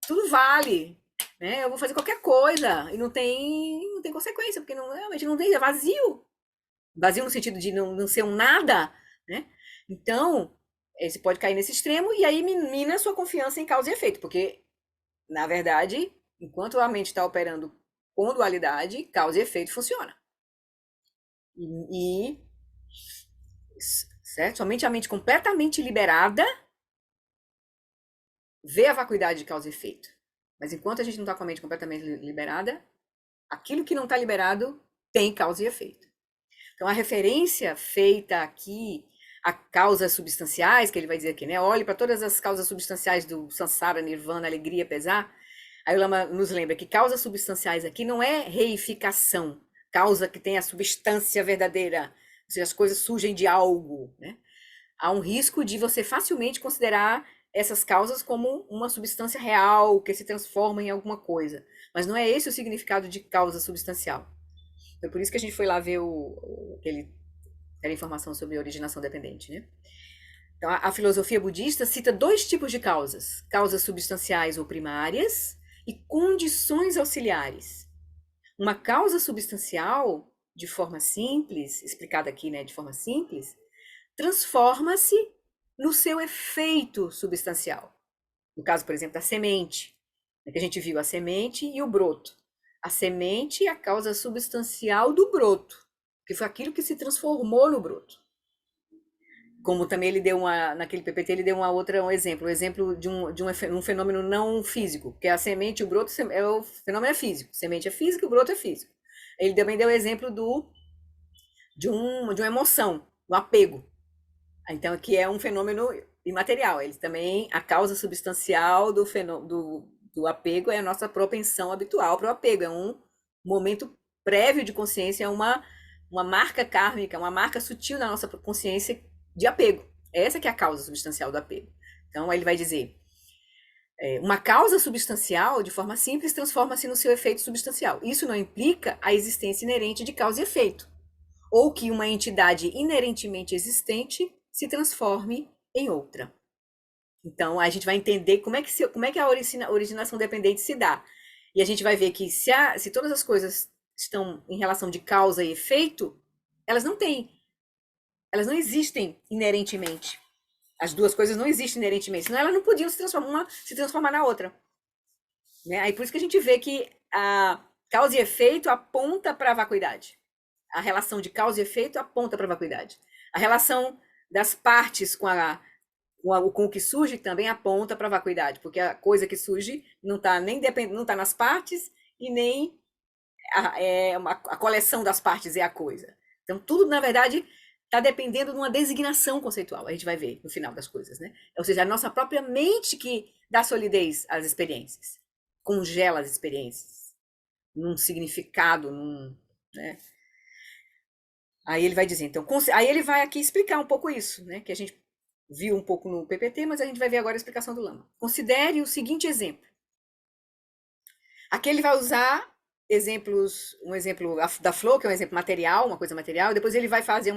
tudo vale, né? Eu vou fazer qualquer coisa e não tem consequência, porque realmente não tem, é vazio. Vazio no sentido de não ser um nada, né? Então, você pode cair nesse extremo e aí mina a sua confiança em causa e efeito, porque, na verdade, enquanto a mente está operando com dualidade, causa e efeito funciona. Certo? Somente a mente completamente liberada vê a vacuidade de causa e efeito. Mas enquanto a gente não está com a mente completamente liberada, aquilo que não está liberado tem causa e efeito. Então, a referência feita aqui a causas substanciais, que ele vai dizer aqui, né? Olhe para todas as causas substanciais do samsara, nirvana, alegria, pesar. Aí o Lama nos lembra que causas substanciais aqui não é reificação, causa que tem a substância verdadeira, ou seja, as coisas surgem de algo, né? Há um risco de você facilmente considerar essas causas como uma substância real, que se transforma em alguma coisa. Mas não é esse o significado de causa substancial. Então, por isso que a gente foi lá ver aquela informação sobre originação dependente, né? Então, a filosofia budista cita dois tipos de causas: causas substanciais ou primárias e condições auxiliares. Uma causa substancial, de forma simples, explicada aqui, né, de forma simples, transforma-se no seu efeito substancial. No caso, por exemplo, da semente, que a gente viu a semente e o broto. A semente é a causa substancial do broto, que foi aquilo que se transformou no broto. Como também ele deu naquele PPT, ele deu um exemplo de um fenômeno não físico, que é a semente e o broto, o fenômeno é físico. Semente é física, o broto é físico. Ele também deu o exemplo de uma emoção, do apego. Então, que é um fenômeno imaterial. Ele também, a causa substancial do apego é a nossa propensão habitual para o apego. É um momento prévio de consciência, é uma marca kármica, uma marca sutil da nossa consciência de apego. Essa que é a causa substancial do apego. Então, ele vai dizer, uma causa substancial, de forma simples, transforma-se no seu efeito substancial. Isso não implica a existência inerente de causa e efeito, ou que uma entidade inerentemente existente se transforme em outra. Então, a gente vai entender como é que a originação dependente se dá. E a gente vai ver que se todas as coisas estão em relação de causa e efeito, elas não existem inerentemente. As duas coisas não existem inerentemente, senão elas não podiam se transformar na outra. Né? Aí por isso que a gente vê que a causa e efeito aponta para a vacuidade. A relação de causa e efeito aponta para a vacuidade. A relação das partes com o que surge também aponta para a vacuidade, porque a coisa que surge não está nas partes e nem a coleção das partes é a coisa. Então, tudo, na verdade, está dependendo de uma designação conceitual, a gente vai ver no final das coisas, né? Ou seja, a nossa própria mente que dá solidez às experiências, congela as experiências, num significado, né? Aí ele vai dizer, então, aí ele vai aqui explicar um pouco isso, né? Que a gente viu um pouco no PPT, mas a gente vai ver agora a explicação do Lama. Considere o seguinte exemplo. Aqui ele vai usar um exemplo da flor, que é um exemplo material, uma coisa material, depois ele vai fazer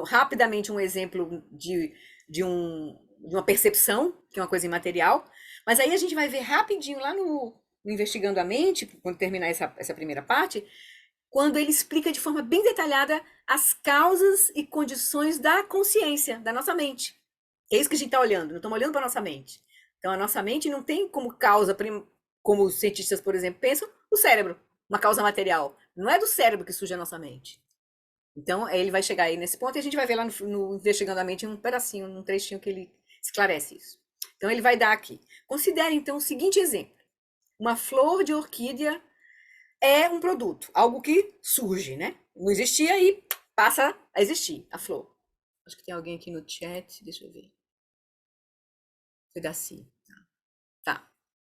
rapidamente um exemplo de uma percepção, que é uma coisa imaterial, mas aí a gente vai ver rapidinho lá no Investigando a Mente, quando terminar essa primeira parte, quando ele explica de forma bem detalhada as causas e condições da consciência, da nossa mente. É isso que a gente está olhando, não estamos olhando para a nossa mente. Então, a nossa mente não tem como causa, como os cientistas, por exemplo, pensam, o cérebro, uma causa material. Não é do cérebro que surge a nossa mente. Então, ele vai chegar aí nesse ponto e a gente vai ver lá no Investigando a Mente um pedacinho, um trechinho que ele esclarece isso. Então, ele vai dar aqui. Considere, então, o seguinte exemplo. Uma flor de orquídea é um produto, algo que surge, né? Não existia e passa a existir, a flor. Acho que tem alguém aqui no chat, deixa eu ver. Pedacinho. Tá.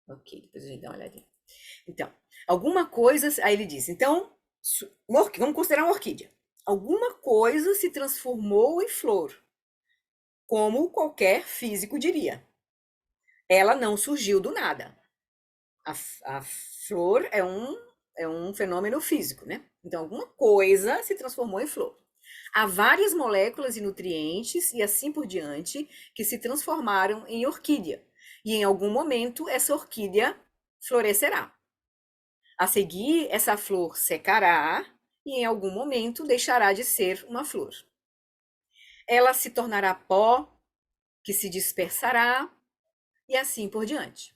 Ok, depois a gente dá uma olhadinha. Então, alguma coisa, aí ele diz, então, vamos considerar uma orquídea. Alguma coisa se transformou em flor, como qualquer físico diria. Ela não surgiu do nada. A flor é um fenômeno físico, né? Então, alguma coisa se transformou em flor. Há várias moléculas e nutrientes, e assim por diante, que se transformaram em orquídea. E em algum momento, essa orquídea florescerá. A seguir, essa flor secará e em algum momento deixará de ser uma flor. Ela se tornará pó, que se dispersará, e assim por diante.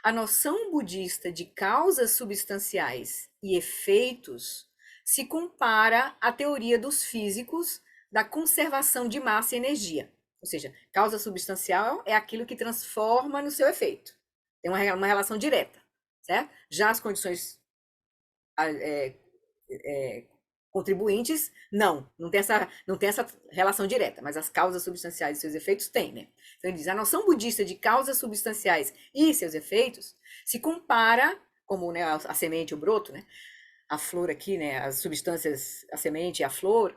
A noção budista de causas substanciais e efeitos se compara à teoria dos físicos da conservação de massa e energia. Ou seja, causa substancial é aquilo que transforma no seu efeito. Tem uma relação direta, certo? Já as condições contribuintes, não tem essa relação direta, mas as causas substanciais e seus efeitos têm, né? Então ele diz, a noção budista de causas substanciais e seus efeitos se compara, como, né, a semente e o broto, né? A flor aqui, né, as substâncias, a semente e a flor.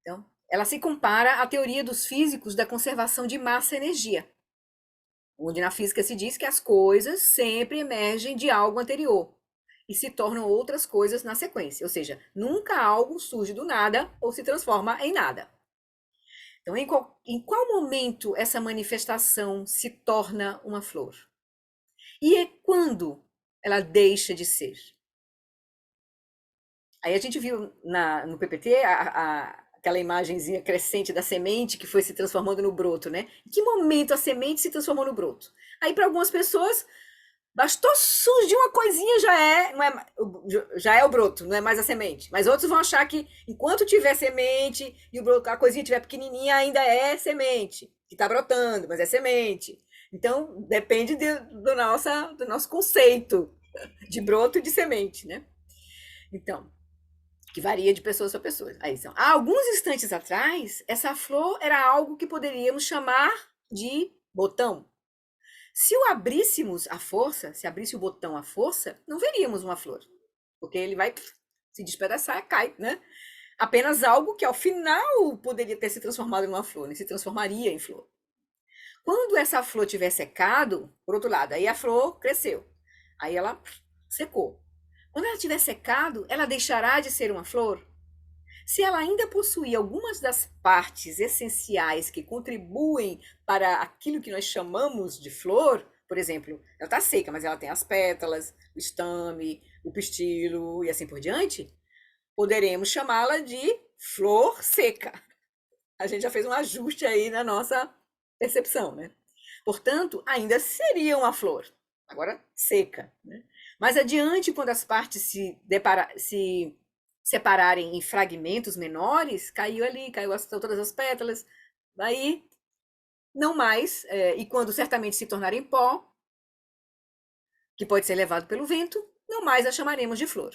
Então, ela se compara à teoria dos físicos da conservação de massa e energia, onde na física se diz que as coisas sempre emergem de algo anterior e se tornam outras coisas na sequência. Ou seja, nunca algo surge do nada ou se transforma em nada. Então, em qual momento essa manifestação se torna uma flor? E é quando ela deixa de ser? Aí a gente viu no PPT aquela imagenzinha crescente da semente que foi se transformando no broto, né? Em que momento a semente se transformou no broto? Aí, para algumas pessoas, bastou surgir uma coisinha, já é o broto, não é mais a semente. Mas outros vão achar que enquanto tiver semente e a coisinha estiver pequenininha, ainda é semente, que está brotando, mas é semente. Então, depende do nosso conceito de broto e de semente, né? Então, que varia de pessoas para pessoas. Aí são. Há alguns instantes atrás, essa flor era algo que poderíamos chamar de botão. Se o abríssemos à força, se abrisse o botão à força, não veríamos uma flor, porque ele vai se despedaçar, cai, né? Apenas algo que ao final poderia ter se transformado numa flor, né? Se transformaria em flor. Quando essa flor tiver secado, por outro lado, aí a flor cresceu, aí ela secou. Quando ela tiver secado, ela deixará de ser uma flor? Se ela ainda possuir algumas das partes essenciais que contribuem para aquilo que nós chamamos de flor, por exemplo, ela está seca, mas ela tem as pétalas, o estame, o pistilo e assim por diante, poderemos chamá-la de flor seca. A gente já fez um ajuste aí na nossa percepção, né? Portanto, ainda seria uma flor, agora seca, né? Mais adiante, quando as partes se separarem em fragmentos menores, caiu todas as pétalas, daí não mais, e quando certamente se tornar em pó, que pode ser levado pelo vento, não mais a chamaremos de flor.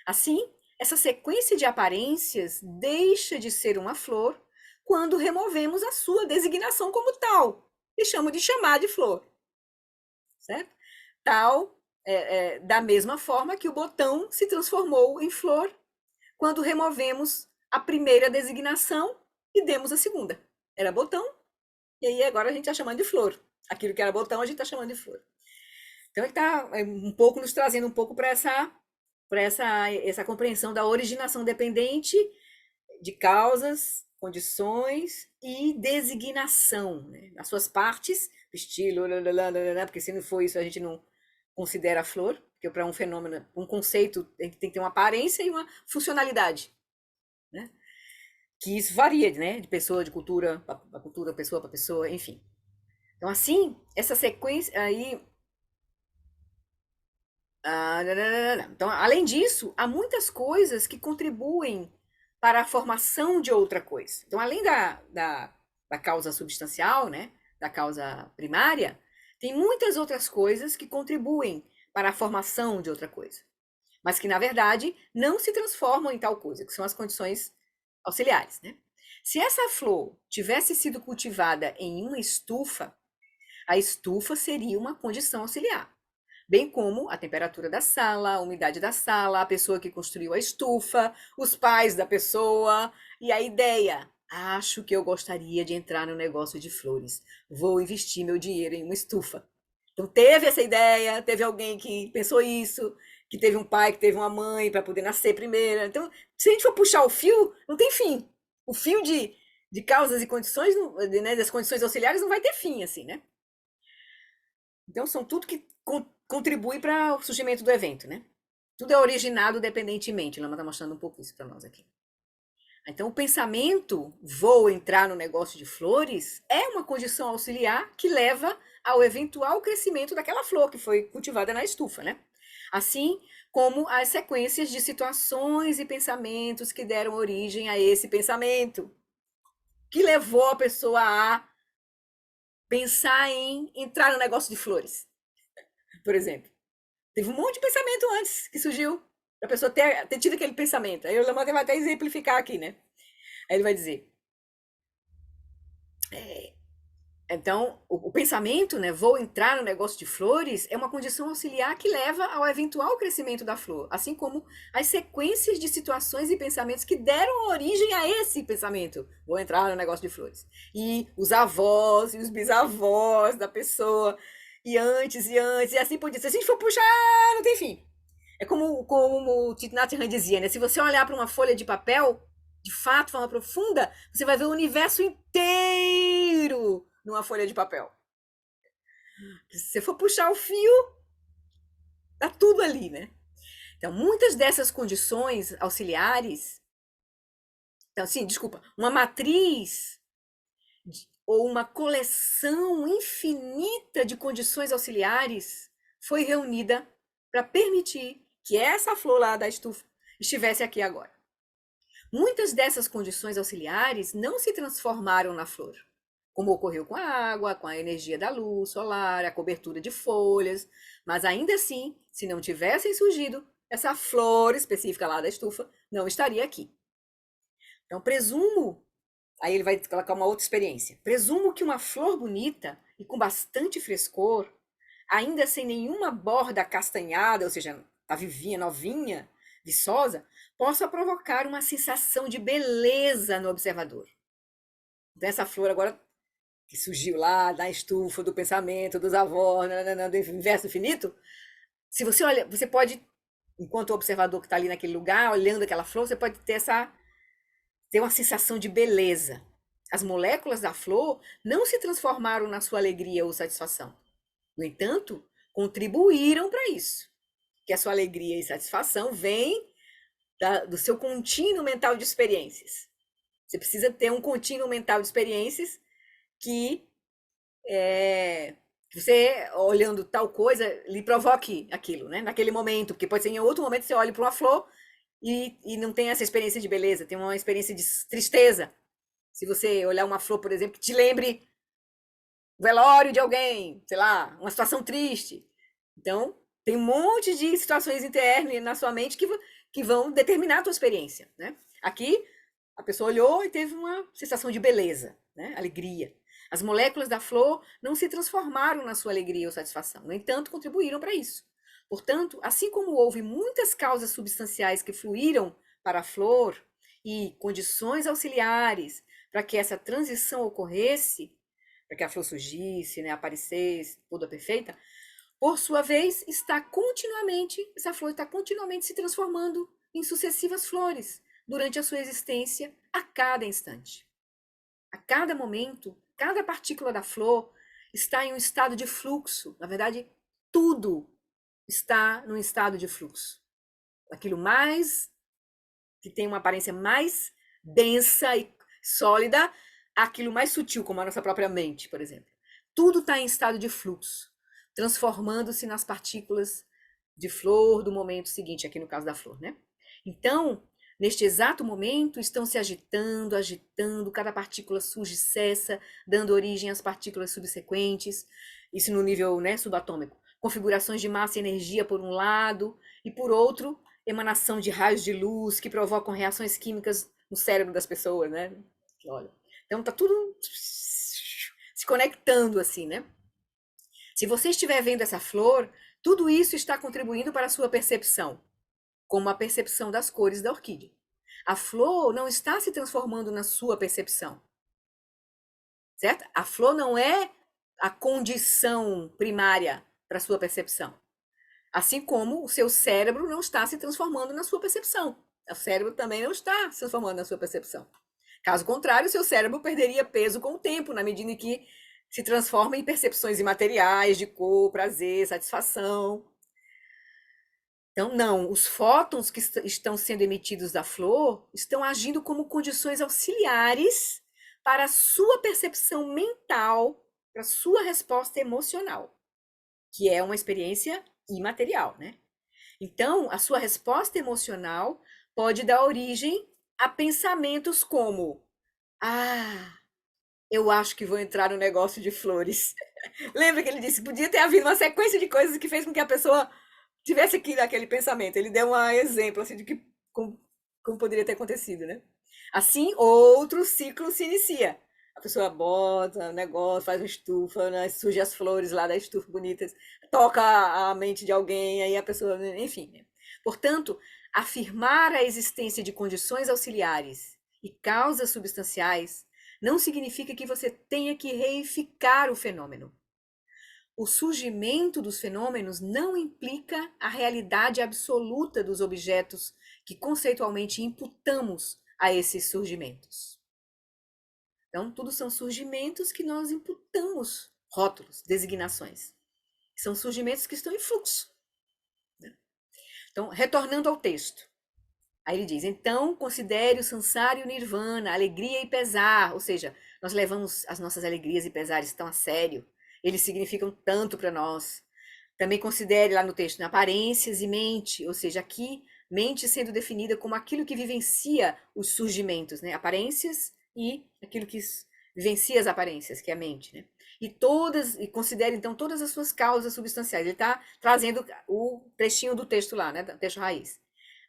Assim, essa sequência de aparências deixa de ser uma flor quando removemos a sua designação como tal, deixamos de chamar de flor, certo? Tal, da mesma forma que o botão se transformou em flor quando removemos a primeira designação e demos a segunda. Era botão, e aí agora a gente está chamando de flor. Aquilo que era botão, a gente está chamando de flor. Então, ele está um pouco nos trazendo um pouco para essa compreensão da originação dependente de causas, condições e designação, né? As suas partes, estilo, porque se não for isso, a gente não considera a flor, porque para um fenômeno, um conceito tem que ter uma aparência e uma funcionalidade, né? Que isso varia, né? De pessoa, de cultura para cultura, pessoa para pessoa, enfim. Então, assim, essa sequência aí. Então, além disso, há muitas coisas que contribuem para a formação de outra coisa. Então, além da causa substancial, né? Da causa primária, tem muitas outras coisas que contribuem para a formação de outra coisa, mas que, na verdade, não se transformam em tal coisa, que são as condições auxiliares, né? Se essa flor tivesse sido cultivada em uma estufa, a estufa seria uma condição auxiliar, bem como a temperatura da sala, a umidade da sala, a pessoa que construiu a estufa, os pais da pessoa e a ideia. Acho que eu gostaria de entrar no negócio de flores. Vou investir meu dinheiro em uma estufa. Então, teve essa ideia, teve alguém que pensou isso, que teve um pai, que teve uma mãe para poder nascer primeiro. Então, se a gente for puxar o fio, não tem fim. O fio de causas e condições, né, das condições auxiliares, não vai ter fim, assim, né? Então, são tudo que contribui para o surgimento do evento, né? Tudo é originado dependentemente. Lama está mostrando um pouco isso para nós aqui. Então, o pensamento, vou entrar no negócio de flores, é uma condição auxiliar que leva ao eventual crescimento daquela flor que foi cultivada na estufa, né? Assim como as sequências de situações e pensamentos que deram origem a esse pensamento, que levou a pessoa a pensar em entrar no negócio de flores, por exemplo. Teve um monte de pensamento antes que surgiu, para a pessoa ter tido aquele pensamento. Aí o Lamont vai até exemplificar aqui, né? Aí ele vai dizer, então, o pensamento, né, vou entrar no negócio de flores, é uma condição auxiliar que leva ao eventual crescimento da flor, assim como as sequências de situações e pensamentos que deram origem a esse pensamento, vou entrar no negócio de flores. E os avós e os bisavós da pessoa, e antes, e assim por diante. Se a gente for puxar, não tem fim. É como o Thich Nhat Hanh dizia, né? Se você olhar para uma folha de papel, de fato, de forma profunda, você vai ver o universo inteiro numa folha de papel. Se você for puxar o fio, tá tudo ali, né? Então, muitas dessas condições auxiliares, então, sim, desculpa, uma matriz ou uma coleção infinita de condições auxiliares foi reunida para permitir que essa flor lá da estufa estivesse aqui agora. Muitas dessas condições auxiliares não se transformaram na flor, como ocorreu com a água, com a energia da luz solar, a cobertura de folhas, mas ainda assim, se não tivessem surgido, essa flor específica lá da estufa não estaria aqui. Então, presumo, aí ele vai colocar uma outra experiência, presumo que uma flor bonita e com bastante frescor, ainda sem nenhuma borda acastanhada, ou seja, tá vivinha, novinha, viçosa, possa provocar uma sensação de beleza no observador. Então, essa flor agora que surgiu lá da estufa do pensamento dos avós, do universo infinito, se você olha, você pode, enquanto observador que está ali naquele lugar, olhando aquela flor, você pode ter uma sensação de beleza. As moléculas da flor não se transformaram na sua alegria ou satisfação. No entanto, contribuíram para isso. Que a sua alegria e satisfação vem do seu contínuo mental de experiências. Você precisa ter um contínuo mental de experiências que você, olhando tal coisa, lhe provoque aquilo, né? Naquele momento, porque pode ser em outro momento você olha para uma flor e não tem essa experiência de beleza, tem uma experiência de tristeza. Se você olhar uma flor, por exemplo, que te lembre o velório de alguém, sei lá, uma situação triste. Então, tem um monte de situações internas na sua mente que vão determinar a tua experiência, né? Aqui, a pessoa olhou e teve uma sensação de beleza, né? Alegria. As moléculas da flor não se transformaram na sua alegria ou satisfação, no entanto, contribuíram para isso. Portanto, assim como houve muitas causas substanciais que fluíram para a flor e condições auxiliares para que essa transição ocorresse, para que a flor surgisse, né, aparecesse, toda perfeita, por sua vez, essa flor está continuamente se transformando em sucessivas flores durante a sua existência a cada instante. A cada momento, cada partícula da flor está em um estado de fluxo. Na verdade, tudo está num estado de fluxo. Aquilo mais, que tem uma aparência mais densa e sólida, aquilo mais sutil, como a nossa própria mente, por exemplo. Tudo está em estado de fluxo, transformando-se nas partículas de flor do momento seguinte, aqui no caso da flor, né? Então, neste exato momento, estão se agitando, cada partícula surge e cessa, dando origem às partículas subsequentes, isso no nível, né, subatômico. Configurações de massa e energia por um lado, e por outro, emanação de raios de luz que provocam reações químicas no cérebro das pessoas, né? Olha. Então tá tudo se conectando assim, né? Se você estiver vendo essa flor, tudo isso está contribuindo para a sua percepção, como a percepção das cores da orquídea. A flor não está se transformando na sua percepção, certo? A flor não é a condição primária para a sua percepção. Assim como o seu cérebro não está se transformando na sua percepção. O cérebro também não está se transformando na sua percepção. Caso contrário, o seu cérebro perderia peso com o tempo, na medida em que se transforma em percepções imateriais de cor, prazer, satisfação. Então, não, os fótons que estão sendo emitidos da flor estão agindo como condições auxiliares para a sua percepção mental, para a sua resposta emocional, que é uma experiência imaterial, né? Então, a sua resposta emocional pode dar origem a pensamentos como: ah, eu acho que vou entrar no negócio de flores. Lembra que ele disse que podia ter havido uma sequência de coisas que fez com que a pessoa tivesse aqui naquele pensamento. Ele deu um exemplo assim, de que, como poderia ter acontecido, né? Assim, outro ciclo se inicia. A pessoa bota o negócio, faz uma estufa, né? Surge as flores lá da estufa bonitas, toca a mente de alguém, aí a pessoa, enfim. Né? Portanto, afirmar a existência de condições auxiliares e causas substanciais não significa que você tenha que reificar o fenômeno. O surgimento dos fenômenos não implica a realidade absoluta dos objetos que conceitualmente imputamos a esses surgimentos. Então, tudo são surgimentos que nós imputamos rótulos, designações. São surgimentos que estão em fluxo. Então, retornando ao texto. Aí ele diz, então, considere o samsara e o nirvana, alegria e pesar. Ou seja, nós levamos as nossas alegrias e pesares tão a sério. Eles significam tanto para nós. Também considere lá no texto, né, aparências e mente. Ou seja, aqui, mente sendo definida como aquilo que vivencia os surgimentos, né? Aparências e aquilo que vivencia as aparências, que é a mente, né? E considere, então, todas as suas causas substanciais. Ele está trazendo o trechinho do texto lá, né? Do texto raiz.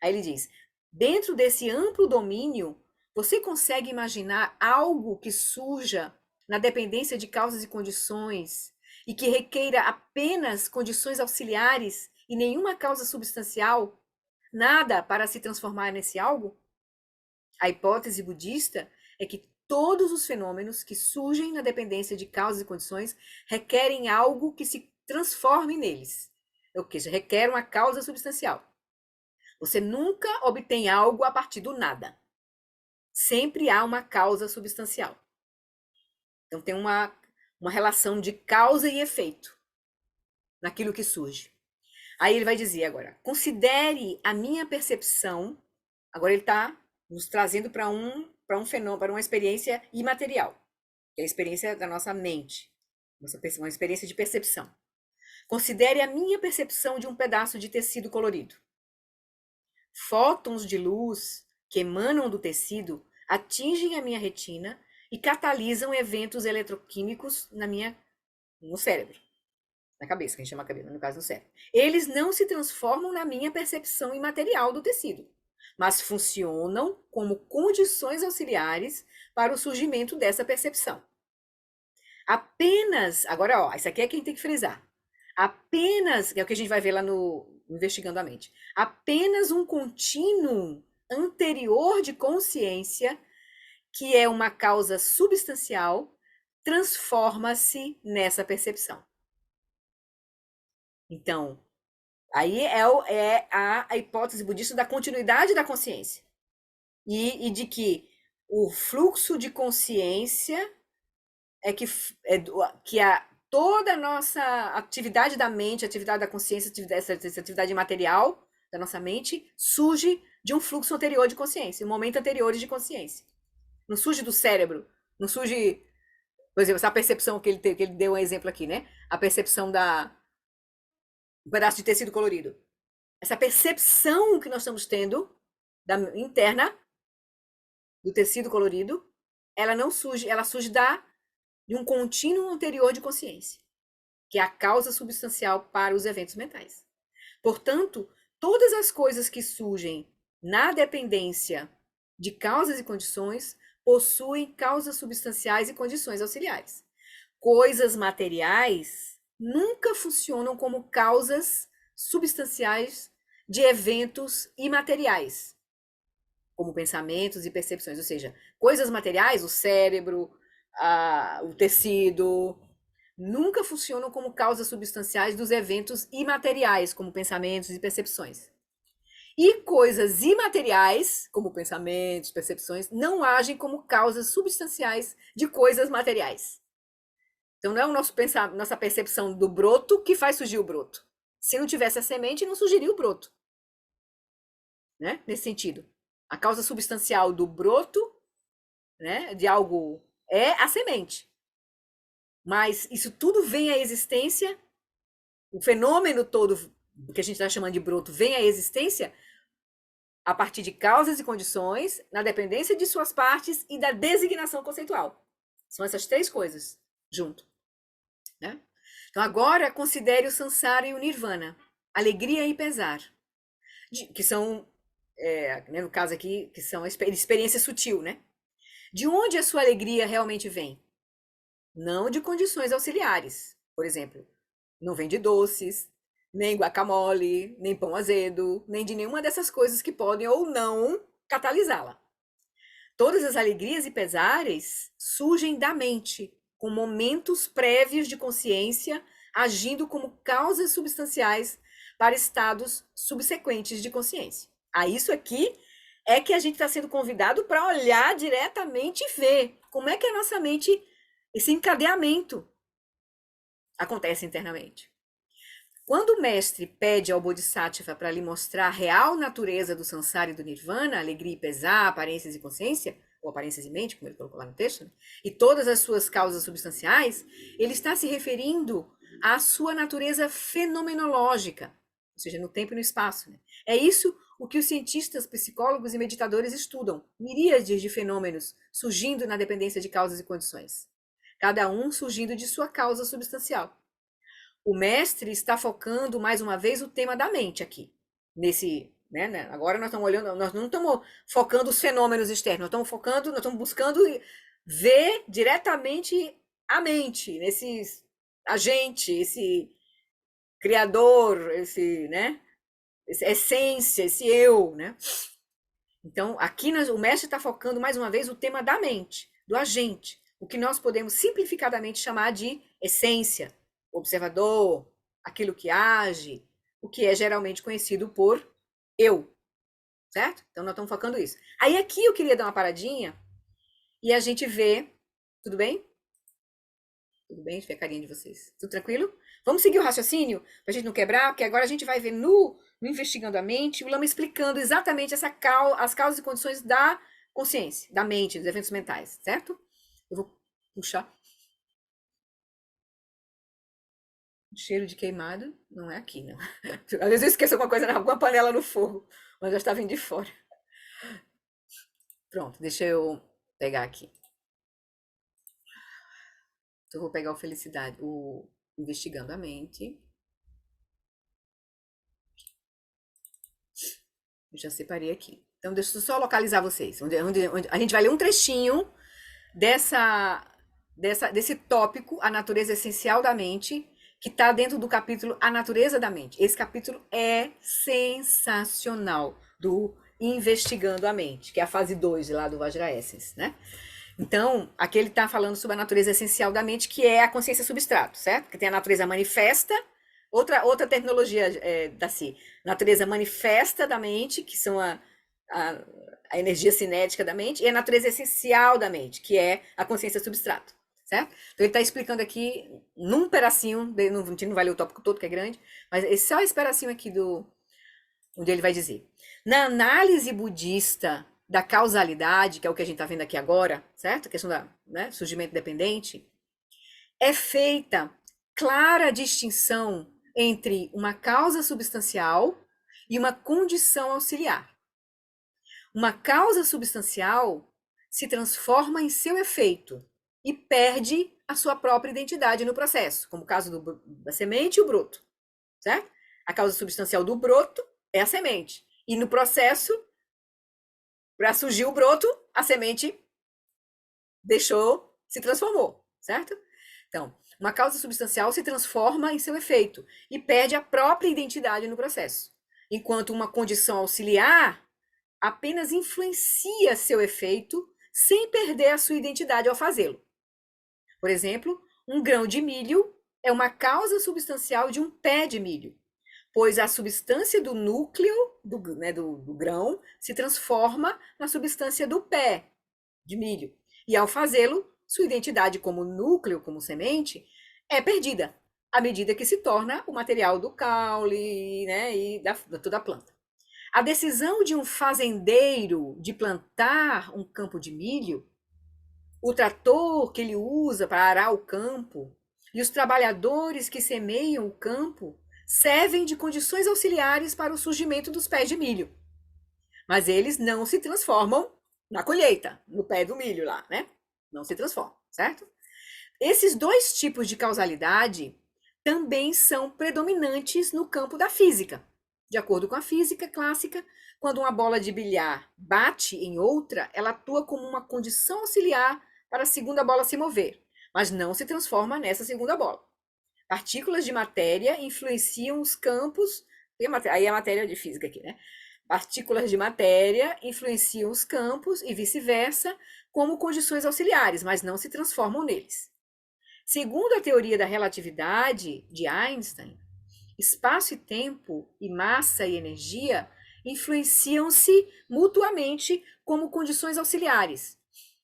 Aí ele diz, dentro desse amplo domínio, você consegue imaginar algo que surja na dependência de causas e condições e que requeira apenas condições auxiliares e nenhuma causa substancial, nada para se transformar nesse algo? A hipótese budista é que todos os fenômenos que surgem na dependência de causas e condições requerem algo que se transforme neles, ou seja, requer uma causa substancial. Você nunca obtém algo a partir do nada. Sempre há uma causa substancial. Então tem uma relação de causa e efeito naquilo que surge. Aí ele vai dizer agora, considere a minha percepção, agora ele está nos trazendo para um fenômeno, para uma experiência imaterial, que é a experiência da nossa mente, uma experiência de percepção. Considere a minha percepção de um pedaço de tecido colorido. Fótons de luz que emanam do tecido atingem a minha retina e catalisam eventos eletroquímicos no cérebro, na cabeça, que a gente chama cabeça, no caso do cérebro. Eles não se transformam na minha percepção imaterial do tecido, mas funcionam como condições auxiliares para o surgimento dessa percepção. Apenas, agora, ó, isso aqui é quem tem que frisar. Apenas, que é o que a gente vai ver lá no Investigando a Mente, apenas um contínuo anterior de consciência, que é uma causa substancial, transforma-se nessa percepção. Então, aí é a hipótese budista da continuidade da consciência. E de que o fluxo de consciência toda a nossa atividade da mente, atividade da consciência, essa atividade material da nossa mente, surge de um fluxo anterior de consciência, um momento anterior de consciência. Não surge do cérebro, não surge, por exemplo, essa percepção que ele deu um exemplo aqui, né? A percepção um pedaço de tecido colorido. Essa percepção que nós estamos tendo interna do tecido colorido, ela não surge, ela surge de um contínuo anterior de consciência, que é a causa substancial para os eventos mentais. Portanto, todas as coisas que surgem na dependência de causas e condições possuem causas substanciais e condições auxiliares. Coisas materiais nunca funcionam como causas substanciais de eventos imateriais, como pensamentos e percepções, ou seja, coisas materiais, o cérebro, o tecido, nunca funcionam como causas substanciais dos eventos imateriais, como pensamentos e percepções. E coisas imateriais, como pensamentos, percepções, não agem como causas substanciais de coisas materiais. Então, não é nossa percepção do broto que faz surgir o broto. Se não tivesse a semente, não surgiria o broto. Né? Nesse sentido. A causa substancial do broto, né, de algo, é a semente. Mas isso tudo vem à existência, o fenômeno todo, que a gente está chamando de broto, vem à existência a partir de causas e condições, na dependência de suas partes e da designação conceitual. São essas três coisas junto. Né? Então, agora, considere o samsara e o nirvana, alegria e pesar, que são, no caso aqui, que são a experiência sutil, né? De onde a sua alegria realmente vem? Não de condições auxiliares. Por exemplo, não vem de doces, nem guacamole, nem pão azedo, nem de nenhuma dessas coisas que podem ou não catalisá-la. Todas as alegrias e pesares surgem da mente, com momentos prévios de consciência, agindo como causas substanciais para estados subsequentes de consciência. Isso aqui é que a gente está sendo convidado para olhar diretamente e ver como é que a nossa mente, esse encadeamento acontece internamente. Quando o mestre pede ao Bodhisattva para lhe mostrar a real natureza do samsara e do nirvana, alegria e pesar, aparências e consciência, ou aparências e mente, como ele colocou lá no texto, né? E todas as suas causas substanciais, ele está se referindo à sua natureza fenomenológica, ou seja, no tempo e no espaço. Né? É isso o que os cientistas, psicólogos e meditadores estudam, miríades de fenômenos surgindo na dependência de causas e condições, cada um surgindo de sua causa substancial. O mestre está focando mais uma vez o tema da mente aqui, nesse, né? Agora nós estamos olhando, nós não estamos focando os fenômenos externos, nós estamos buscando ver diretamente a mente, nesse agente, esse criador, esse, né? Essa essência, esse eu, né? Então, aqui o mestre está focando mais uma vez o tema da mente, do agente, o que nós podemos simplificadamente chamar de essência, observador, aquilo que age, o que é geralmente conhecido por eu, certo? Então, nós estamos focando isso. Aí, aqui eu queria dar uma paradinha e a gente vê, tudo bem? Tudo bem? Deixa eu ver a carinha de vocês. Tudo tranquilo? Vamos seguir o raciocínio, para a gente não quebrar, porque agora a gente vai ver no Investigando a Mente, o Lama explicando exatamente as causas e condições da consciência, da mente, dos eventos mentais, certo? Eu vou puxar. Cheiro de queimado não é aqui, não. Às vezes eu esqueço alguma coisa, alguma panela no fogo, mas já está vindo de fora. Pronto, deixa eu pegar aqui. Então, eu vou pegar o Investigando a Mente. Eu já separei aqui. Então, deixa eu só localizar vocês. Onde a gente vai ler um trechinho desse tópico, a natureza essencial da mente, que está dentro do capítulo A Natureza da Mente. Esse capítulo é sensacional, do Investigando a Mente, que é a fase 2 lá do Vajra Essence, né? Então, aqui ele está falando sobre a natureza essencial da mente, que é a consciência substrato, certo? Que tem a natureza manifesta, outra terminologia da Si, natureza manifesta da mente, que são a energia cinética da mente, e a natureza essencial da mente, que é a consciência substrato, certo? Então ele está explicando aqui num pedacinho, a gente não vai ler o tópico todo, que é grande, mas só esse pedacinho aqui onde ele vai dizer. Na análise budista da causalidade, que é o que a gente está vendo aqui agora, certo? A questão do surgimento dependente, é feita clara distinção entre uma causa substancial e uma condição auxiliar. Uma causa substancial se transforma em seu efeito e perde a sua própria identidade no processo, como o caso da semente e o broto, certo? A causa substancial do broto é a semente. E no processo, para surgir o broto, a semente se transformou, certo? Então, uma causa substancial se transforma em seu efeito e perde a própria identidade no processo, enquanto uma condição auxiliar apenas influencia seu efeito sem perder a sua identidade ao fazê-lo. Por exemplo, um grão de milho é uma causa substancial de um pé de milho, pois a substância do núcleo do grão se transforma na substância do pé de milho. E ao fazê-lo, sua identidade como núcleo, como semente, é perdida, à medida que se torna o material do caule, né, e da toda a planta. A decisão de um fazendeiro de plantar um campo de milho, o trator que ele usa para arar o campo e os trabalhadores que semeiam o campo servem de condições auxiliares para o surgimento dos pés de milho. Mas eles não se transformam na colheita, no pé do milho lá, né? Não se transformam, certo? Esses dois tipos de causalidade também são predominantes no campo da física. De acordo com a física clássica, quando uma bola de bilhar bate em outra, ela atua como uma condição auxiliar para a segunda bola se mover, mas não se transforma nessa segunda bola. Partículas de matéria influenciam os campos, aí é a matéria de física aqui, né? Partículas de matéria influenciam os campos e vice-versa como condições auxiliares, mas não se transformam neles. Segundo a teoria da relatividade de Einstein, espaço e tempo e massa e energia influenciam-se mutuamente como condições auxiliares,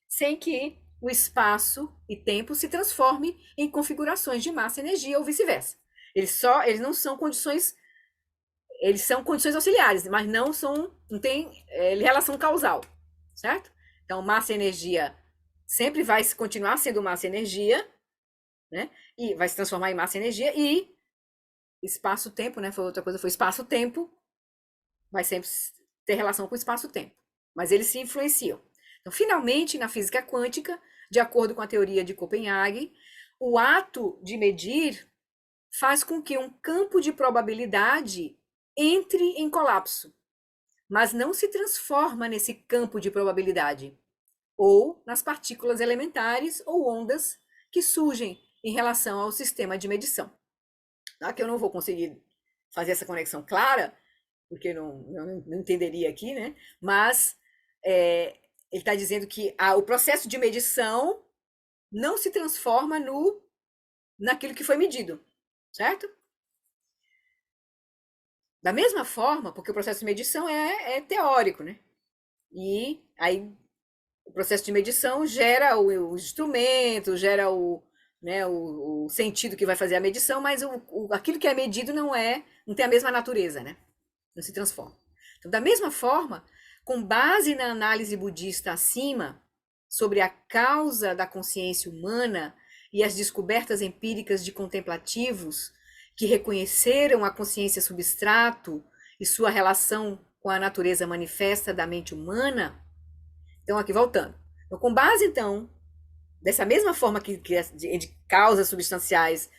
sem que o espaço e tempo se transforme em configurações de massa e energia ou vice-versa. Eles não são condições, eles são condições auxiliares, mas não tem relação causal, certo? Então, massa e energia sempre vai continuar sendo massa e energia, né? E vai se transformar em massa e energia, e espaço-tempo, né? Foi outra coisa, foi espaço-tempo, vai sempre ter relação com espaço-tempo, mas eles se influenciam. Então, finalmente, na física quântica, de acordo com a teoria de Copenhague, o ato de medir faz com que um campo de probabilidade entre em colapso, mas não se transforma nesse campo de probabilidade, ou nas partículas elementares ou ondas que surgem em relação ao sistema de medição. Tá? Que eu não vou conseguir fazer essa conexão clara, porque não entenderia aqui, né? Mas ele está dizendo que o processo de medição não se transforma naquilo que foi medido, certo? Da mesma forma, porque o processo de medição é teórico, né? E aí o processo de medição gera o instrumento, gera o sentido que vai fazer a medição, mas aquilo que é medido não tem a mesma natureza, né? Não se transforma. Então, da mesma forma, com base na análise budista acima, sobre a causa da consciência humana e as descobertas empíricas de contemplativos que reconheceram a consciência substrato e sua relação com a natureza manifesta da mente humana. Então, aqui voltando. Então, com base, então, dessa mesma forma que de causas substanciais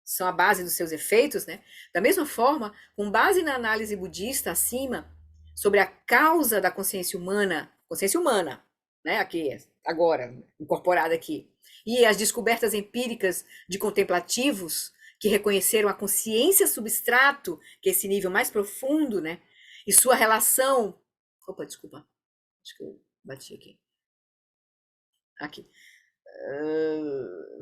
são a base dos seus efeitos, né? Da mesma forma, com base na análise budista acima, sobre a causa da consciência humana, né? Aqui, agora, incorporada aqui, e as descobertas empíricas de contemplativos que reconheceram a consciência substrato, que é esse nível mais profundo, né? E sua relação... Opa, desculpa. Acho que eu bati aqui. Aqui.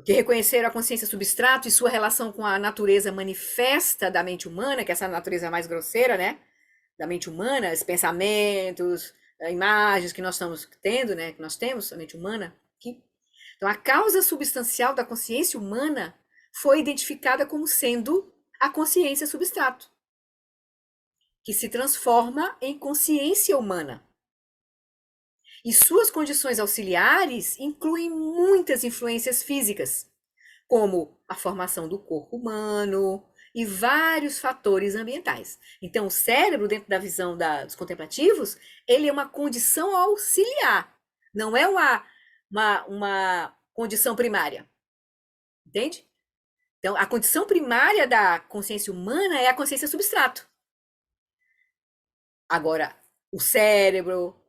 Que reconheceram a consciência substrato e sua relação com a natureza manifesta da mente humana, que é essa natureza mais grosseira, né? Da mente humana, os pensamentos, imagens que nós estamos tendo, né? Que nós temos, a mente humana aqui. Então, a causa substancial da consciência humana foi identificada como sendo a consciência substrato, que se transforma em consciência humana. E suas condições auxiliares incluem muitas influências físicas, como a formação do corpo humano e vários fatores ambientais. Então, o cérebro, dentro da visão dos contemplativos, ele é uma condição auxiliar, não é uma condição primária. Entende? Então, a condição primária da consciência humana é a consciência substrato. Agora, o cérebro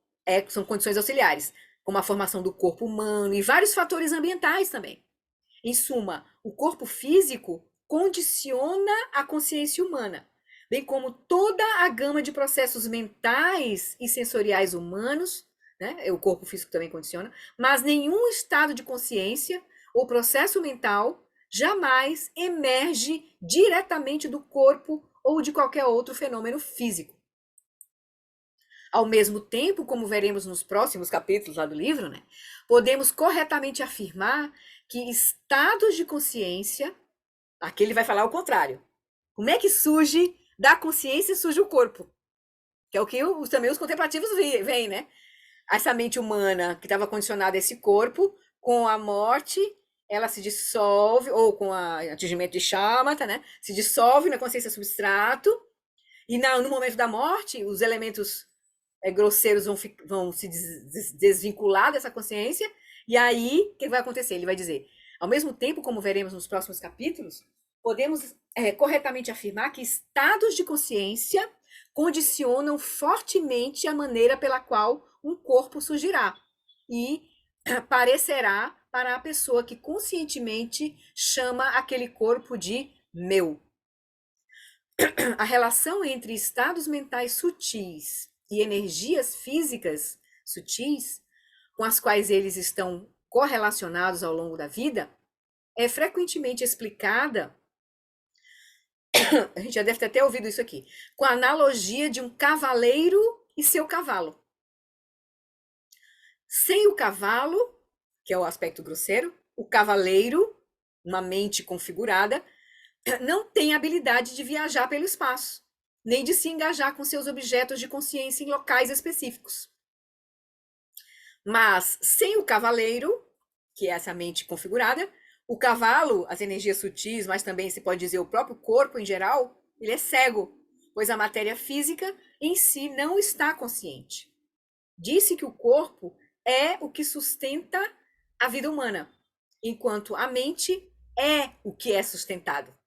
são condições auxiliares, como a formação do corpo humano e vários fatores ambientais também. Em suma, o corpo físico condiciona a consciência humana, bem como toda a gama de processos mentais e sensoriais humanos, né? O corpo físico também condiciona, mas nenhum estado de consciência ou processo mental jamais emerge diretamente do corpo ou de qualquer outro fenômeno físico. Ao mesmo tempo, como veremos nos próximos capítulos lá do livro, né, podemos corretamente afirmar que estados de consciência, aqui ele vai falar o contrário. Como é que surge da consciência surge o corpo? Que é o que também os contemplativos veem, né? Essa mente humana que estava condicionada a esse corpo, com a morte, ela se dissolve, ou com o atingimento de shamatha, né? Se dissolve na consciência substrato, e no momento da morte, os elementos grosseiros vão se desvincular dessa consciência, e aí, o que vai acontecer? Ele vai dizer, ao mesmo tempo, como veremos nos próximos capítulos, podemos corretamente afirmar que estados de consciência condicionam fortemente a maneira pela qual um corpo surgirá e parecerá para a pessoa que conscientemente chama aquele corpo de meu. A relação entre estados mentais sutis e energias físicas sutis, com as quais eles estão correlacionados ao longo da vida, é frequentemente explicada a gente já deve ter até ouvido isso aqui, com a analogia de um cavaleiro e seu cavalo. Sem o cavalo, que é o aspecto grosseiro, o cavaleiro, uma mente configurada, não tem habilidade de viajar pelo espaço, nem de se engajar com seus objetos de consciência em locais específicos. Mas sem o cavaleiro, que é essa mente configurada, o cavalo, as energias sutis, mas também se pode dizer o próprio corpo em geral, ele é cego, pois a matéria física em si não está consciente. Disse que o corpo é o que sustenta a vida humana, enquanto a mente é o que é sustentado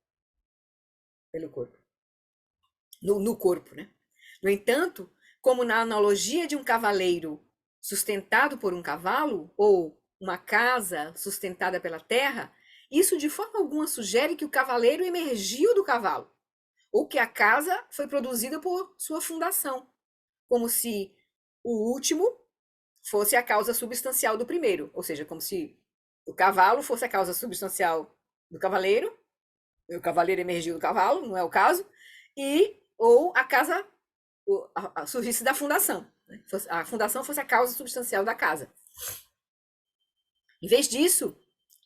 pelo corpo. No corpo, né? No entanto, como na analogia de um cavaleiro sustentado por um cavalo, ou uma casa sustentada pela terra, isso de forma alguma sugere que o cavaleiro emergiu do cavalo, ou que a casa foi produzida por sua fundação, como se o último fosse a causa substancial do primeiro, ou seja, como se o cavalo fosse a causa substancial do cavaleiro, e o cavaleiro emergiu do cavalo, não é o caso, ou a casa surgisse da fundação, né? A fundação fosse a causa substancial da casa. Em vez disso,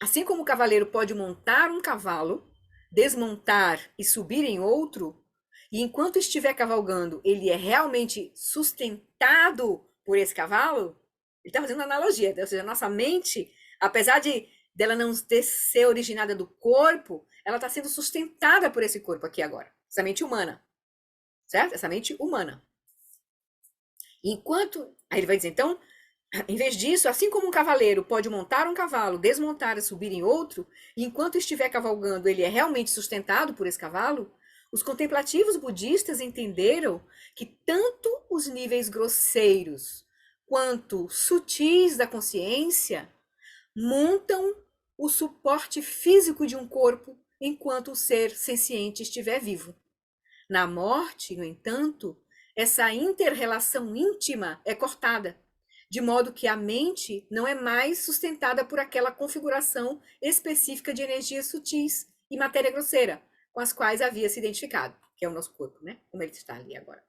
assim como o cavaleiro pode montar um cavalo, desmontar e subir em outro, e enquanto estiver cavalgando, ele é realmente sustentado por esse cavalo, ele está fazendo uma analogia, ou seja, a nossa mente, apesar dela não ser originada do corpo, ela está sendo sustentada por esse corpo aqui agora, essa mente humana, certo? Essa mente humana. Aí ele vai dizer, então, em vez disso, assim como um cavaleiro pode montar um cavalo, desmontar e subir em outro, e enquanto estiver cavalgando, ele é realmente sustentado por esse cavalo, os contemplativos budistas entenderam que tanto os níveis grosseiros quanto sutis da consciência montam o suporte físico de um corpo enquanto o ser senciente estiver vivo. Na morte, no entanto, essa inter-relação íntima é cortada, de modo que a mente não é mais sustentada por aquela configuração específica de energias sutis e matéria grosseira, com as quais havia se identificado, que é o nosso corpo, né? Como ele está ali agora.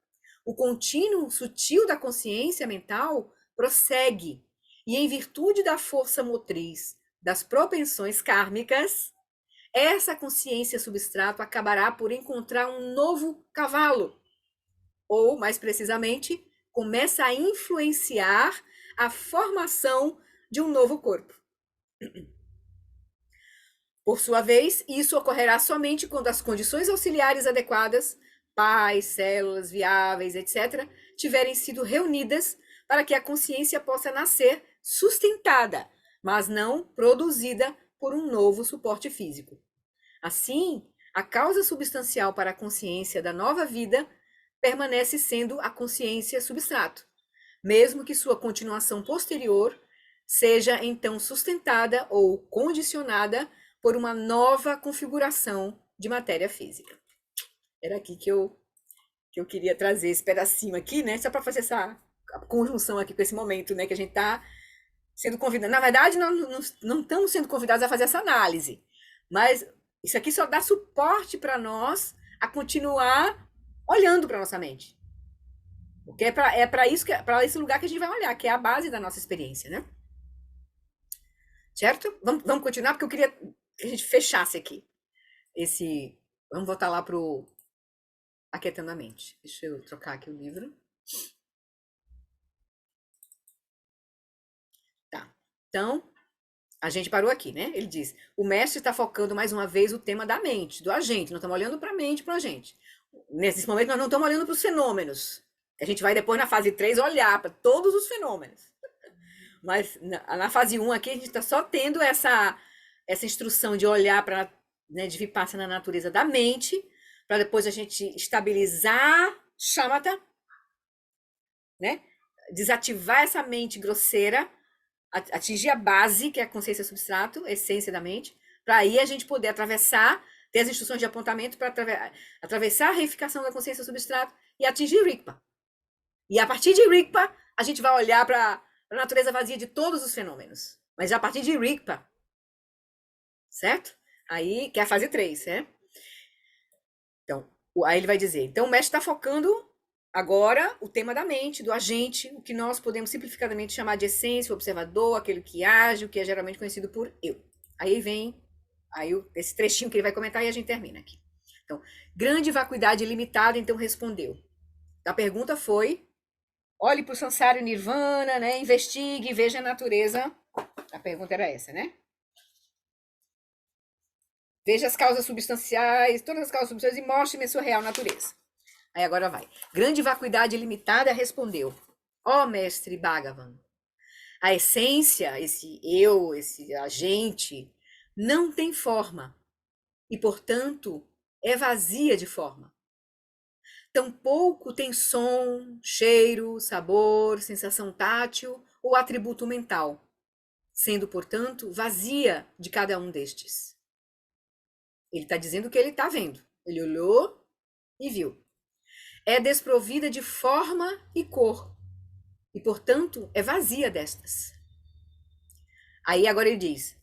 O contínuo sutil da consciência mental prossegue, e em virtude da força motriz das propensões kármicas, essa consciência substrato acabará por encontrar um novo cavalo, ou, mais precisamente, começa a influenciar a formação de um novo corpo. Por sua vez, isso ocorrerá somente quando as condições auxiliares adequadas, pais, células viáveis, etc., tiverem sido reunidas para que a consciência possa nascer sustentada, mas não produzida por um novo suporte físico. Assim, a causa substancial para a consciência da nova vida permanece sendo a consciência substrato, mesmo que sua continuação posterior seja então sustentada ou condicionada por uma nova configuração de matéria física. Era aqui que eu queria trazer esse pedacinho aqui, né? Só para fazer essa conjunção aqui com esse momento, né? Que a gente está sendo convidado. Na verdade, não estamos sendo convidados a fazer essa análise, mas isso aqui só dá suporte para nós a continuar olhando para nossa mente. Porque é para esse lugar que a gente vai olhar, que é a base da nossa experiência, né? Certo? Vamos continuar, porque eu queria que a gente fechasse aqui vamos voltar lá pro Aquietando a Mente. Deixa eu trocar aqui o livro. Tá. Então, a gente parou aqui, né? Ele diz: o mestre está focando mais uma vez o tema da mente, do agente. Não estamos olhando para a mente, para a gente. Nesse momento, nós não estamos olhando para os fenômenos. A gente vai depois, na fase 3, olhar para todos os fenômenos. Mas na fase 1 aqui, a gente está só tendo essa instrução de olhar para, né, de vipassana na natureza da mente, para depois a gente estabilizar shamatha, né? Desativar essa mente grosseira, atingir a base, que é a consciência substrato, a essência da mente, para aí a gente poder atravessar, ter as instruções de apontamento para atravessar a reificação da consciência substrato e atingir Rigpa. E a partir de Rigpa, a gente vai olhar para a natureza vazia de todos os fenômenos. Mas a partir de Rigpa, certo? Aí, que é a fase 3, né? Então, aí ele vai dizer, então o mestre está focando agora o tema da mente, do agente, o que nós podemos simplificadamente chamar de essência, o observador, aquele que age, o que é geralmente conhecido por eu. Aí vem esse trechinho que ele vai comentar e a gente termina aqui. Então, grande vacuidade ilimitada, então respondeu. A pergunta foi, olhe para o Samsara e Nirvana, né? Investigue, veja a natureza. A pergunta era essa, né? Veja as causas substanciais, todas as causas substanciais e mostre-me a sua real natureza. Aí agora vai. Grande vacuidade ilimitada respondeu. Ó mestre Bhagavan, a essência, esse eu, esse agente, não tem forma e, portanto, é vazia de forma. Tampouco tem som, cheiro, sabor, sensação tátil ou atributo mental, sendo, portanto, vazia de cada um destes. Ele está dizendo que ele está vendo. Ele olhou e viu. É desprovida de forma e cor, e, portanto, é vazia destas. Aí agora ele diz,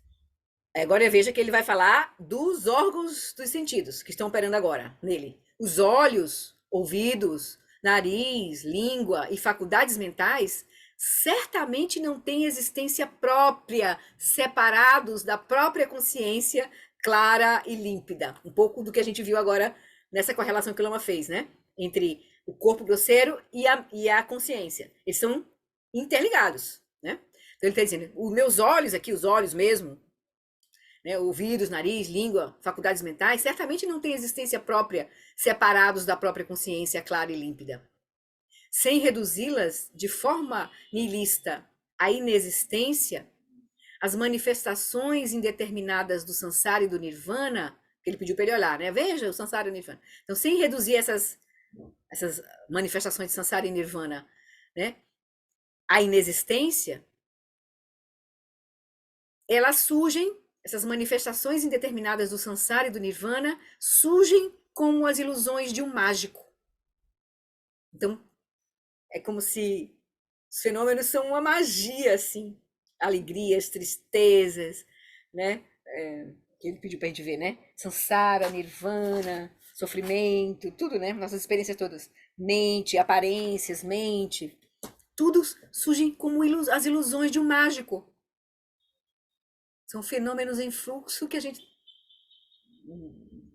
agora veja que ele vai falar dos órgãos dos sentidos que estão operando agora nele. Os olhos, ouvidos, nariz, língua e faculdades mentais certamente não têm existência própria, separados da própria consciência clara e límpida. Um pouco do que a gente viu agora nessa correlação que o Lama fez, né? Entre o corpo grosseiro e a consciência. Eles são interligados, né? Então ele está dizendo, os meus olhos aqui, os olhos mesmo, né, ouvidos, nariz, língua, faculdades mentais, certamente não têm existência própria, separados da própria consciência clara e límpida. Sem reduzi-las de forma nihilista à inexistência, as manifestações indeterminadas do Samsara e do Nirvana, que ele pediu para ele olhar, né? Veja o Samsara e o Nirvana. Então, sem reduzir essas manifestações de Samsara e Nirvana, né, à inexistência, elas surgem, essas manifestações indeterminadas do Samsara e do Nirvana surgem como as ilusões de um mágico. Então, é como se os fenômenos são uma magia, assim. Alegrias, tristezas, né? Que ele pediu pra gente ver, né? Samsara, Nirvana, sofrimento, tudo, né? Nossas experiências todas. Mente, aparências, mente. Tudo surgem como as ilusões de um mágico. São fenômenos em fluxo que a gente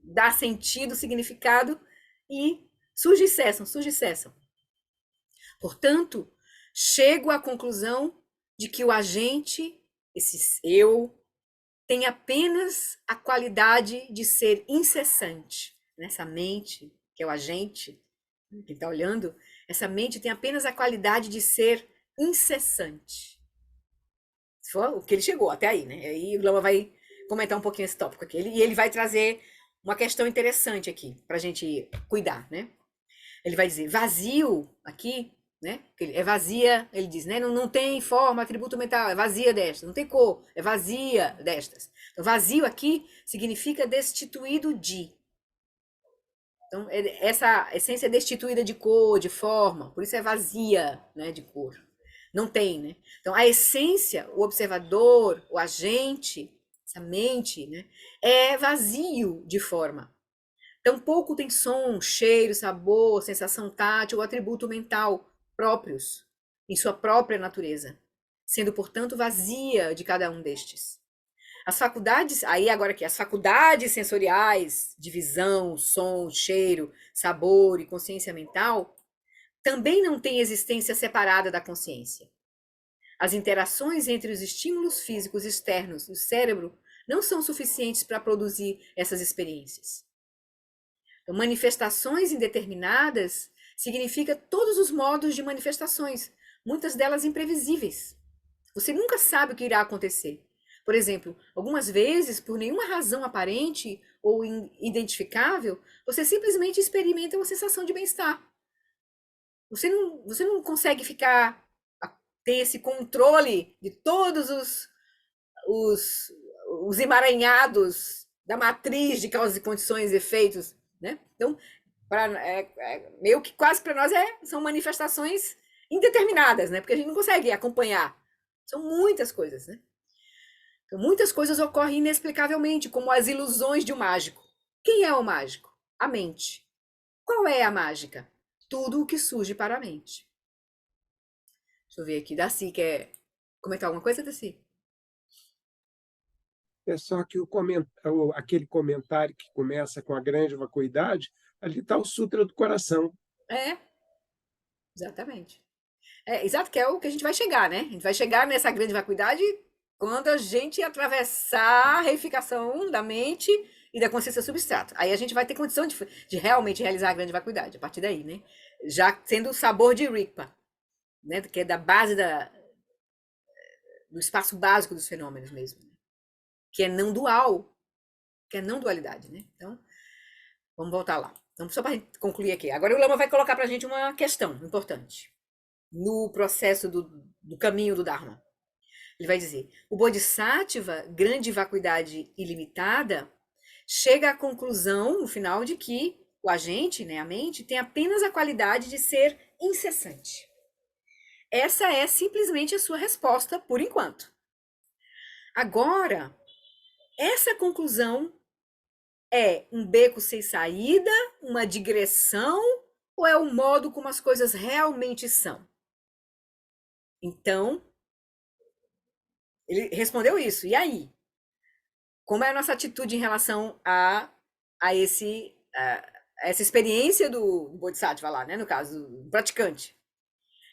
dá sentido, significado e surge e cessam, surge e cessam. Portanto, chego à conclusão de que o agente, esse eu, tem apenas a qualidade de ser incessante. Nessa mente, que é o agente, que está olhando, essa mente tem apenas a qualidade de ser incessante. Foi o que ele chegou até aí, né? Aí o Lama vai comentar um pouquinho esse tópico aqui. E ele vai trazer uma questão interessante aqui, para a gente cuidar, né? Ele vai dizer, vazio aqui, né? É vazia, ele diz, né? Não tem forma, atributo mental, é vazia destas. Não tem cor, é vazia destas. Então, vazio aqui significa destituído de. Então, essa essência é destituída de cor, de forma, por isso é vazia, né, de cor. Não tem, né? Então, a essência, o observador, o agente, essa mente, né, é vazio de forma. Tampouco tem som, cheiro, sabor, sensação tátil ou atributo mental próprios, em sua própria natureza, sendo, portanto, vazia de cada um destes. As faculdades, aí agora aqui, as faculdades sensoriais de visão, som, cheiro, sabor e consciência mental também não têm existência separada da consciência. As interações entre os estímulos físicos externos e o cérebro não são suficientes para produzir essas experiências. Então, manifestações indeterminadas significa todos os modos de manifestações, muitas delas imprevisíveis. Você nunca sabe o que irá acontecer. Por exemplo, algumas vezes, por nenhuma razão aparente ou identificável, você simplesmente experimenta uma sensação de bem-estar. Você não consegue ter esse controle de todos os emaranhados da matriz de causas e condições e efeitos, né? Então, meio que quase para nós são manifestações indeterminadas, né? Porque a gente não consegue acompanhar. São muitas coisas, né? Então, muitas coisas ocorrem inexplicavelmente, como as ilusões de um mágico. Quem é o mágico? a mente. Qual é a mágica? Tudo o que surge para a mente. Deixa eu ver aqui. Darcy, quer comentar alguma coisa, Darcy? É só que aquele comentário que começa com a grande vacuidade, ali está o Sutra do Coração. É, exatamente. Exato, que é o que a gente vai chegar, né? A gente vai chegar nessa grande vacuidade quando a gente atravessar a reificação da mente e da consciência substrata. Aí a gente vai ter condição de realmente realizar a grande vacuidade, a partir daí, né? Já sendo o sabor de Rigpa, né? Que é da base do espaço básico dos fenômenos mesmo, né? Que é não dual, que é não dualidade, né? Então, vamos voltar lá. Então, só para concluir aqui. Agora o Lama vai colocar para a gente uma questão importante no processo do caminho do Dharma. Ele vai dizer: o Bodhisattva, grande vacuidade ilimitada, chega à conclusão, no final, de que o agente, né, a mente, tem apenas a qualidade de ser incessante. Essa é simplesmente a sua resposta por enquanto. Agora, essa conclusão é um beco sem saída, uma digressão, ou é o modo como as coisas realmente são? Então, ele respondeu isso. E aí? Como é a nossa atitude em relação a essa experiência do Bodhisattva lá, né? No caso, do praticante.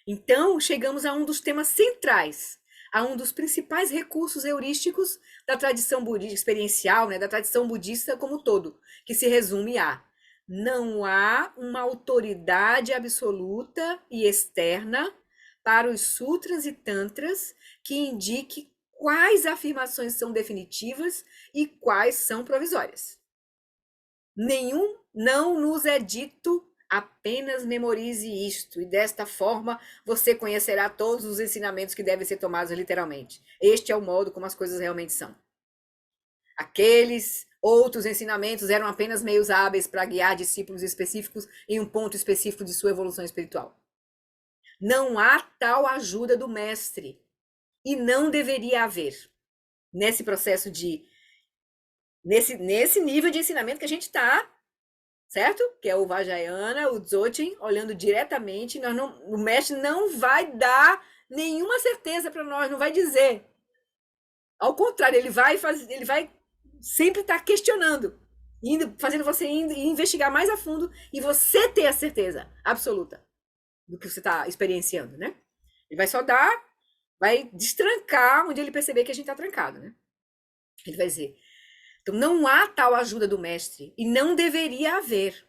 Então, chegamos a um dos temas centrais, a um dos principais recursos heurísticos da tradição budista experiencial, né? Da tradição budista como um todo, que se resume a: não há uma autoridade absoluta e externa para os sutras e tantras que indique quais afirmações são definitivas e quais são provisórias. Nenhum não nos é dito, apenas memorize isto, e desta forma você conhecerá todos os ensinamentos que devem ser tomados literalmente. Este é o modo como as coisas realmente são. Aqueles outros ensinamentos eram apenas meios hábeis para guiar discípulos específicos em um ponto específico de sua evolução espiritual. Não há tal ajuda do mestre, e não deveria haver nesse processo nesse nível de ensinamento que a gente está, certo? Que é o Vajrayana, o Dzogchen, olhando diretamente. O mestre não vai dar nenhuma certeza para nós, não vai dizer. Ao contrário, ele vai sempre estar questionando, fazendo você investigar mais a fundo e você ter a certeza absoluta do que você está experienciando, né? Ele vai só vai destrancar onde ele perceber que a gente está trancado, né? Ele vai dizer: então não há tal ajuda do mestre e não deveria haver.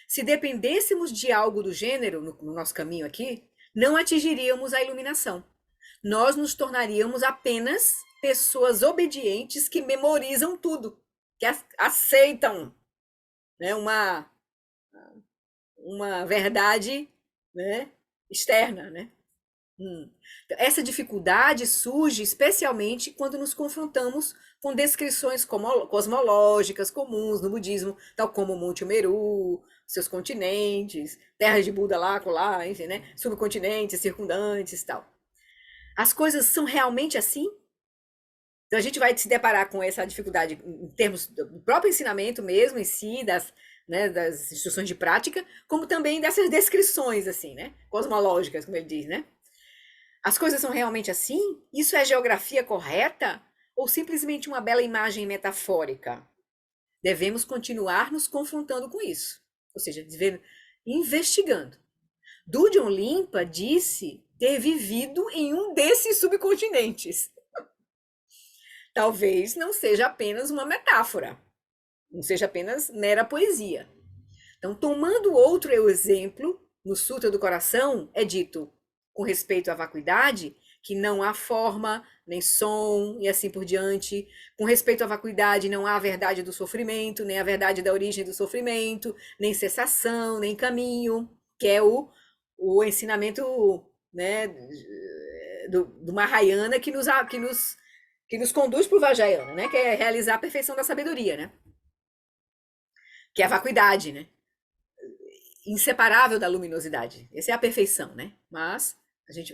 Se dependêssemos de algo do gênero no nosso caminho aqui, não atingiríamos a iluminação. Nós nos tornaríamos apenas pessoas obedientes que memorizam tudo, que aceitam, né, uma verdade, né, externa, né? Essa dificuldade surge especialmente quando nos confrontamos com descrições cosmológicas comuns no budismo, tal como o Monte Meru, seus continentes, terras de Buda lá, colar, enfim, né? Subcontinentes, circundantes e tal. As coisas são realmente assim? Então a gente vai se deparar com essa dificuldade em termos do próprio ensinamento mesmo em si, das instruções de prática, como também dessas descrições, assim, né? Cosmológicas, como ele diz, né? As coisas são realmente assim? Isso é geografia correta? Ou simplesmente uma bela imagem metafórica? Devemos continuar nos confrontando com isso. Ou seja, investigando. Dudjon Limpa disse ter vivido em um desses subcontinentes. Talvez não seja apenas uma metáfora. Não seja apenas mera poesia. Então, tomando outro exemplo, no Sutra do Coração, é dito, com respeito à vacuidade, que não há forma, nem som, e assim por diante. Com respeito à vacuidade, não há a verdade do sofrimento, nem a verdade da origem do sofrimento, nem cessação, nem caminho, que é o ensinamento, né, do Mahayana que nos conduz para o Vajrayana, né, que é realizar a perfeição da sabedoria, né? Que é a vacuidade, né? Inseparável da luminosidade. Essa é a perfeição, né? Mas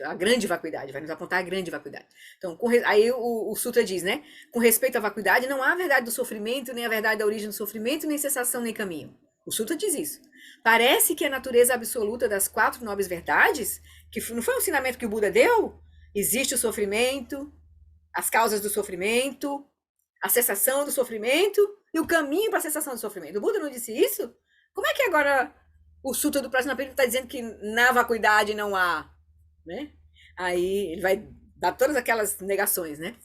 a grande vacuidade, vai nos apontar a grande vacuidade. Então, aí o Sutra diz, né? Com respeito à vacuidade, não há a verdade do sofrimento, nem a verdade da origem do sofrimento, nem cessação, nem caminho. O Sutra diz isso. Parece que a natureza absoluta das 4 nobres verdades, que não foi um ensinamento que o Buda deu, existe o sofrimento, as causas do sofrimento, a cessação do sofrimento e o caminho para a cessação do sofrimento. O Buda não disse isso? Como é que agora o Sutra do Prajnaparamita está dizendo que na vacuidade não há, né? Aí ele vai dar todas aquelas negações, né?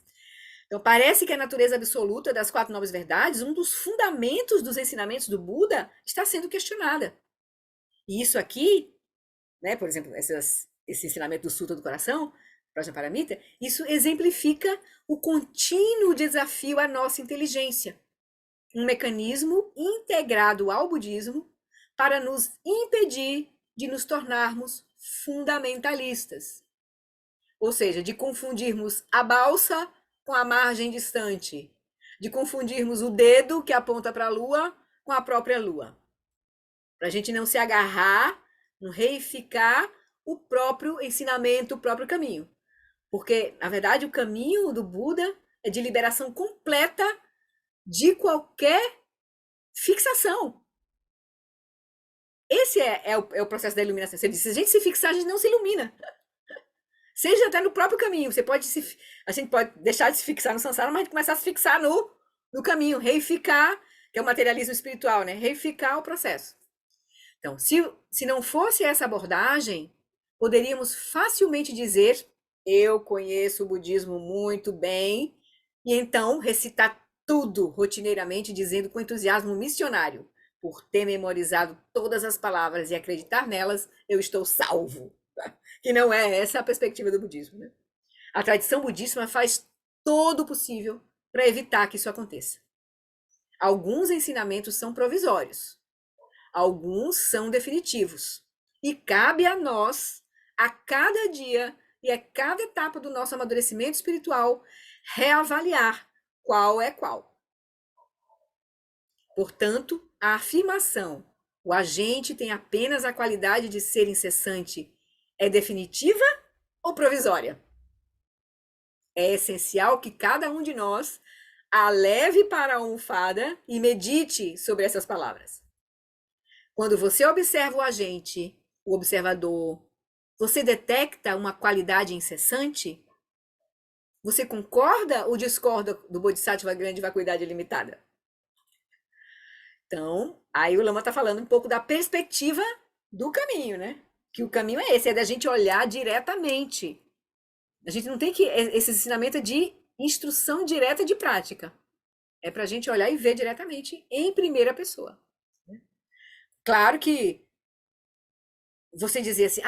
Então parece que a natureza absoluta das 4 nobres verdades, um dos fundamentos dos ensinamentos do Buda, está sendo questionada. E isso aqui, né, por exemplo, esse ensinamento do Sutra do Coração, Prajnaparamita, isso exemplifica o contínuo desafio à nossa inteligência. Um mecanismo integrado ao budismo para nos impedir de nos tornarmos fundamentalistas. Ou seja, de confundirmos a balsa com a margem distante, de confundirmos o dedo que aponta para a lua com a própria lua. Para a gente não se agarrar, não reificar o próprio ensinamento, o próprio caminho. Porque, na verdade, o caminho do Buda é de liberação completa de qualquer fixação. Esse é o processo da iluminação. Você diz, se a gente se fixar, a gente não se ilumina. Seja até no próprio caminho. A gente pode deixar de se fixar no samsara, mas a gente começar a se fixar no caminho, reificar, que é o materialismo espiritual, né? Reificar o processo. Então, se não fosse essa abordagem, poderíamos facilmente dizer, eu conheço o budismo muito bem, e então recitar tudo rotineiramente, dizendo com entusiasmo missionário, por ter memorizado todas as palavras e acreditar nelas, eu estou salvo. Que não é essa a perspectiva do budismo, né? A tradição budista faz todo o possível para evitar que isso aconteça. Alguns ensinamentos são provisórios, alguns são definitivos. E cabe a nós, a cada dia e a cada etapa do nosso amadurecimento espiritual, reavaliar qual é qual. Portanto, a afirmação, o agente tem apenas a qualidade de ser incessante, é definitiva ou provisória? É essencial que cada um de nós a leve para a almofada e medite sobre essas palavras. Quando você observa o agente, o observador, você detecta uma qualidade incessante? Você concorda ou discorda do Bodhisattva grande vacuidade ilimitada? Então, aí o Lama está falando um pouco da perspectiva do caminho, né? Que o caminho é esse, é da gente olhar diretamente. A gente não tem que... Esse ensinamento é de instrução direta de prática. É para a gente olhar e ver diretamente em primeira pessoa. Claro que você dizer assim,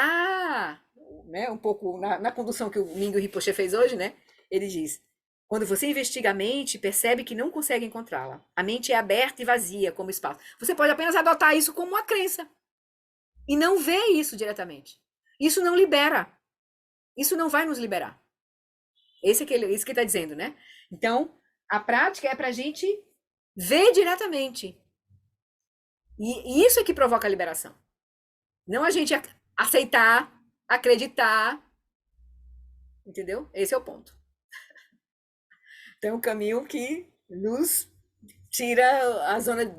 né, um pouco na condução que o Mingyur Rinpoche fez hoje, né? Ele diz, quando você investiga a mente, percebe que não consegue encontrá-la. A mente é aberta e vazia como espaço. Você pode apenas adotar isso como uma crença. E não ver isso diretamente. Isso não libera. Isso não vai nos liberar. Isso que ele está dizendo, né? Então, a prática é para a gente ver diretamente. E isso é que provoca a liberação. Não a gente aceitar, acreditar. Entendeu? Esse é o ponto. Então, é um caminho que nos tira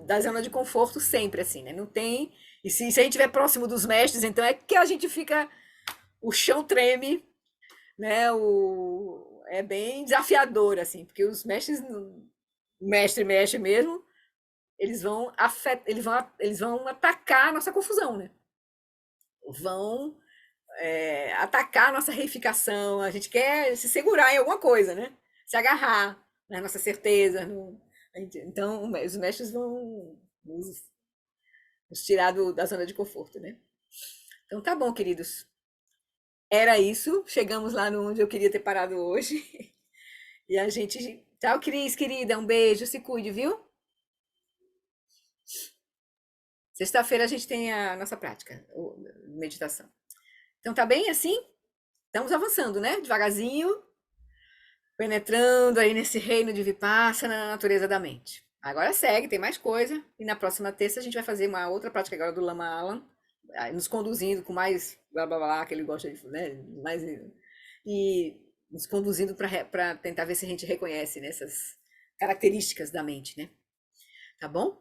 da zona de conforto sempre, assim, né? Não tem... E se a gente estiver próximo dos mestres, então é que a gente fica... O chão treme, né? É bem desafiador, assim, porque os mestres... Mestre mesmo, eles vão atacar a nossa confusão, né? Vão atacar a nossa reificação, a gente quer se segurar em alguma coisa, né? Se agarrar na nossa certeza. Então, os mestres vão nos tirar da zona de conforto, né? Então, tá bom, queridos. Era isso. Chegamos lá onde eu queria ter parado hoje. E a gente... Tchau, Cris, querida. Um beijo. Se cuide, viu? Sexta-feira a gente tem a nossa prática, meditação. Então, tá bem assim? Estamos avançando, né? Devagarzinho, penetrando aí nesse reino de Vipassana, na natureza da mente. Agora segue, tem mais coisa. E na próxima terça a gente vai fazer uma outra prática agora do Lama Alan, nos conduzindo com mais blá blá blá, que ele gosta de, né? Mais, e nos conduzindo para tentar ver se a gente reconhece nessas características da mente, né? Tá bom?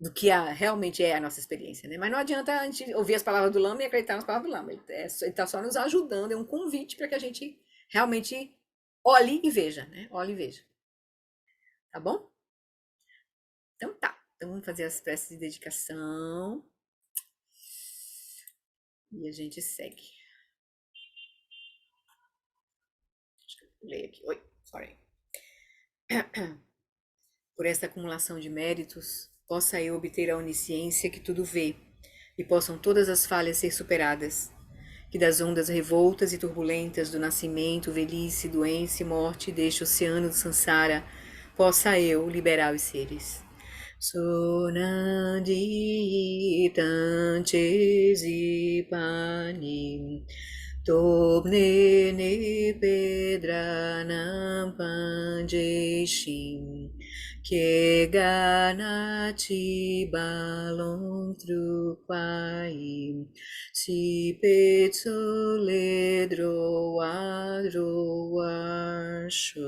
do que realmente é a nossa experiência, né? Mas não adianta a gente ouvir as palavras do Lama e acreditar nas palavras do Lama. Ele está só nos ajudando, é um convite para que a gente realmente olhe e veja, né? Olhe e veja. Tá bom? Então tá. Então vamos fazer as preces de dedicação. E a gente segue. Deixa eu ler aqui. Oi, sorry. Por esta acumulação de méritos, possa eu obter a onisciência que tudo vê, e possam todas as falhas ser superadas. Que das ondas revoltas e turbulentas do nascimento, velhice, doença e morte deste oceano do Sansara, possa eu liberar os seres. Sonandi tanchesi pani tobne ne pedranam panjeshin que ganati balon trupai si pezzo ledro adro arsho.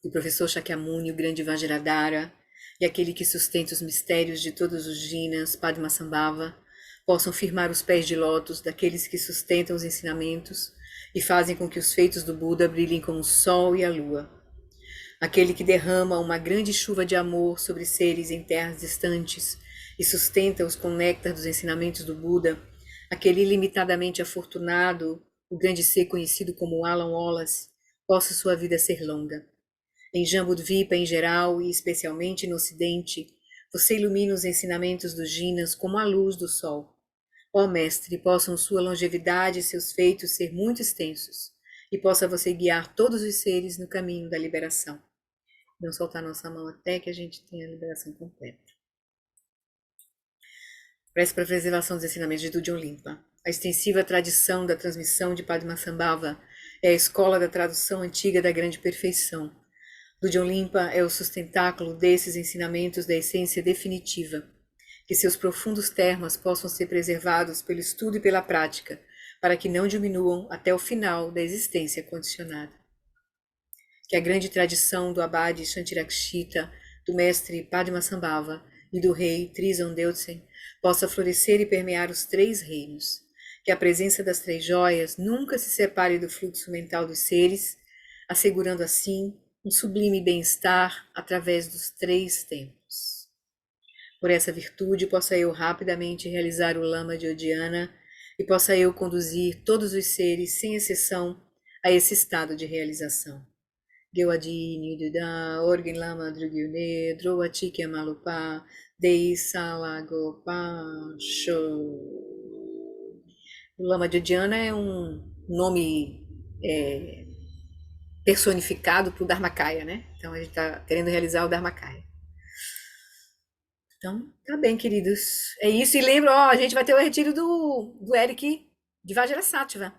O professor Shakyamuni, o grande Vajradhara, e aquele que sustenta os mistérios de todos os Jinas, Padmasambhava, possam firmar os pés de lótus daqueles que sustentam os ensinamentos e fazem com que os feitos do Buda brilhem como o sol e a lua. Aquele que derrama uma grande chuva de amor sobre seres em terras distantes e sustenta-os com o néctar dos ensinamentos do Buda, aquele ilimitadamente afortunado, o grande ser conhecido como Alan Wallace, possa sua vida ser longa. Em Jambudvipa em geral e especialmente no Ocidente, você ilumina os ensinamentos dos Jinas como a luz do sol. Ó Mestre, possam sua longevidade e seus feitos ser muito extensos, e possa você guiar todos os seres no caminho da liberação. Não soltar nossa mão até que a gente tenha a liberação completa. Prece para a preservação dos ensinamentos de Dudjom Limpa. A extensiva tradição da transmissão de Padmasambhava é a escola da tradução antiga da grande perfeição. Dudjom Limpa é o sustentáculo desses ensinamentos da essência definitiva. Que seus profundos termas possam ser preservados pelo estudo e pela prática, para que não diminuam até o final da existência condicionada. Que a grande tradição do Abade Shantirakshita, do mestre Padmasambhava e do rei Trizon Deutsen possa florescer e permear os 3 reinos. Que a presença das 3 joias nunca se separe do fluxo mental dos seres, assegurando assim um sublime bem-estar através dos 3 tempos. Por essa virtude, possa eu rapidamente realizar o Lama de Odiana e possa eu conduzir todos os seres, sem exceção, a esse estado de realização. Gewadi Duda, Orgen Lama Drugyune, Droatikya Malupa, Dei Salagopa Show. O Lama de Odiana é um nome personificado para o Dharmakaya, né? Então a gente está querendo realizar o Dharmakaya. Então, tá bem, queridos. É isso. E lembra, a gente vai ter o retiro do Eric de Vajrasattva.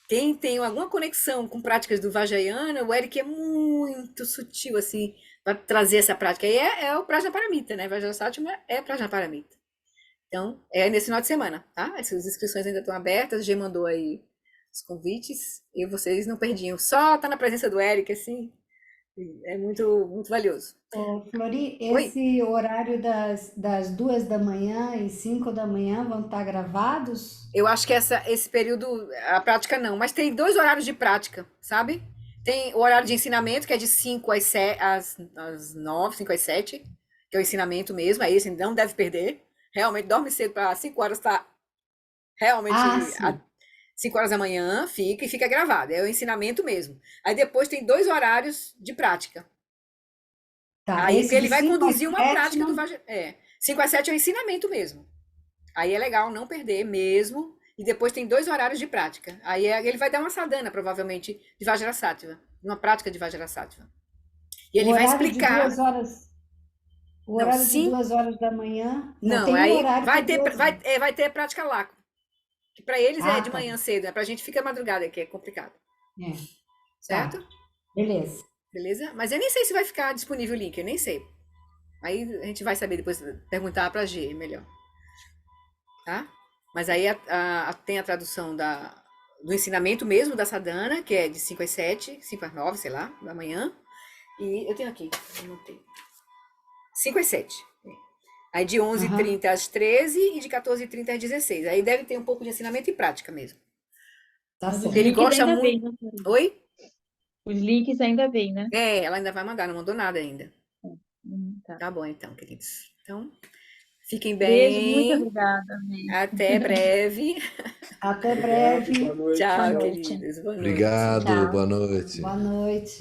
Quem tem alguma conexão com práticas do Vajrayana, o Eric é muito sutil, assim, para trazer essa prática. E é o Prajnaparamita, né? Vajrasattva é Prajnaparamita. Então, é nesse final de semana, tá? Essas inscrições ainda estão abertas. A G mandou aí os convites e vocês não perdiam. Só tá na presença do Eric, assim, é muito, muito valioso. Ô, Flori, Oi? esse horário das 2 da manhã e 5 da manhã vão estar gravados? Eu acho que esse período, a prática não, mas tem 2 horários de prática, sabe? Tem o horário de ensinamento, que é de 5 às 9, 5 às 7, que é o ensinamento mesmo, aí você não deve perder. Realmente, dorme cedo para 5 horas, tá? Realmente, Sim. 5 horas da manhã, fica gravado, é o ensinamento mesmo. Aí depois tem 2 horários de prática. Tá, Aí esse ele de vai 5 às conduzir uma 7 prática do não... Vajrayana. 5 às 7 é o ensinamento mesmo. Aí é legal não perder mesmo. E depois tem 2 horários de prática. Aí ele vai dar uma sadhana, provavelmente, de Vajrasattva. Uma prática de Vajrasattva. E O ele vai horário de explicar. 2 horas, o Não, horário de sim. 2 horas da manhã, não Não, tem um aí horário para 2 horas. vai ter prática lá. Que para eles é de Tá. manhã cedo, né? Pra gente fica madrugada, que é complicado. É, Certo? tá. Beleza. Beleza? Mas eu nem sei se vai ficar disponível o link, eu nem sei. Aí a gente vai saber depois, perguntar pra G melhor. Tá? Mas aí tem a tradução do ensinamento mesmo da sadhana, que é de 5 às 7, 5 às 9, sei lá, da manhã. E eu tenho aqui, eu anotei. 5 às 7. Aí de 11h30 Aham, às 13 e de 14h30 às 16. Aí deve ter um pouco de ensinamento e prática mesmo. tá Mas os Porque ele certo. links gosta ainda vêm, muito. né, Florence? Oi? Os links ainda vêm, né? É, ela ainda vai mandar, não mandou nada ainda. Tá. Tá bom então, queridos. Então, fiquem Beijo, muito bem. obrigada, beijo. Até breve. Até Obrigado, boa breve. noite. Boa Tchau, noite. queridos. Boa noite. Obrigado, Tchau. boa noite. Boa noite.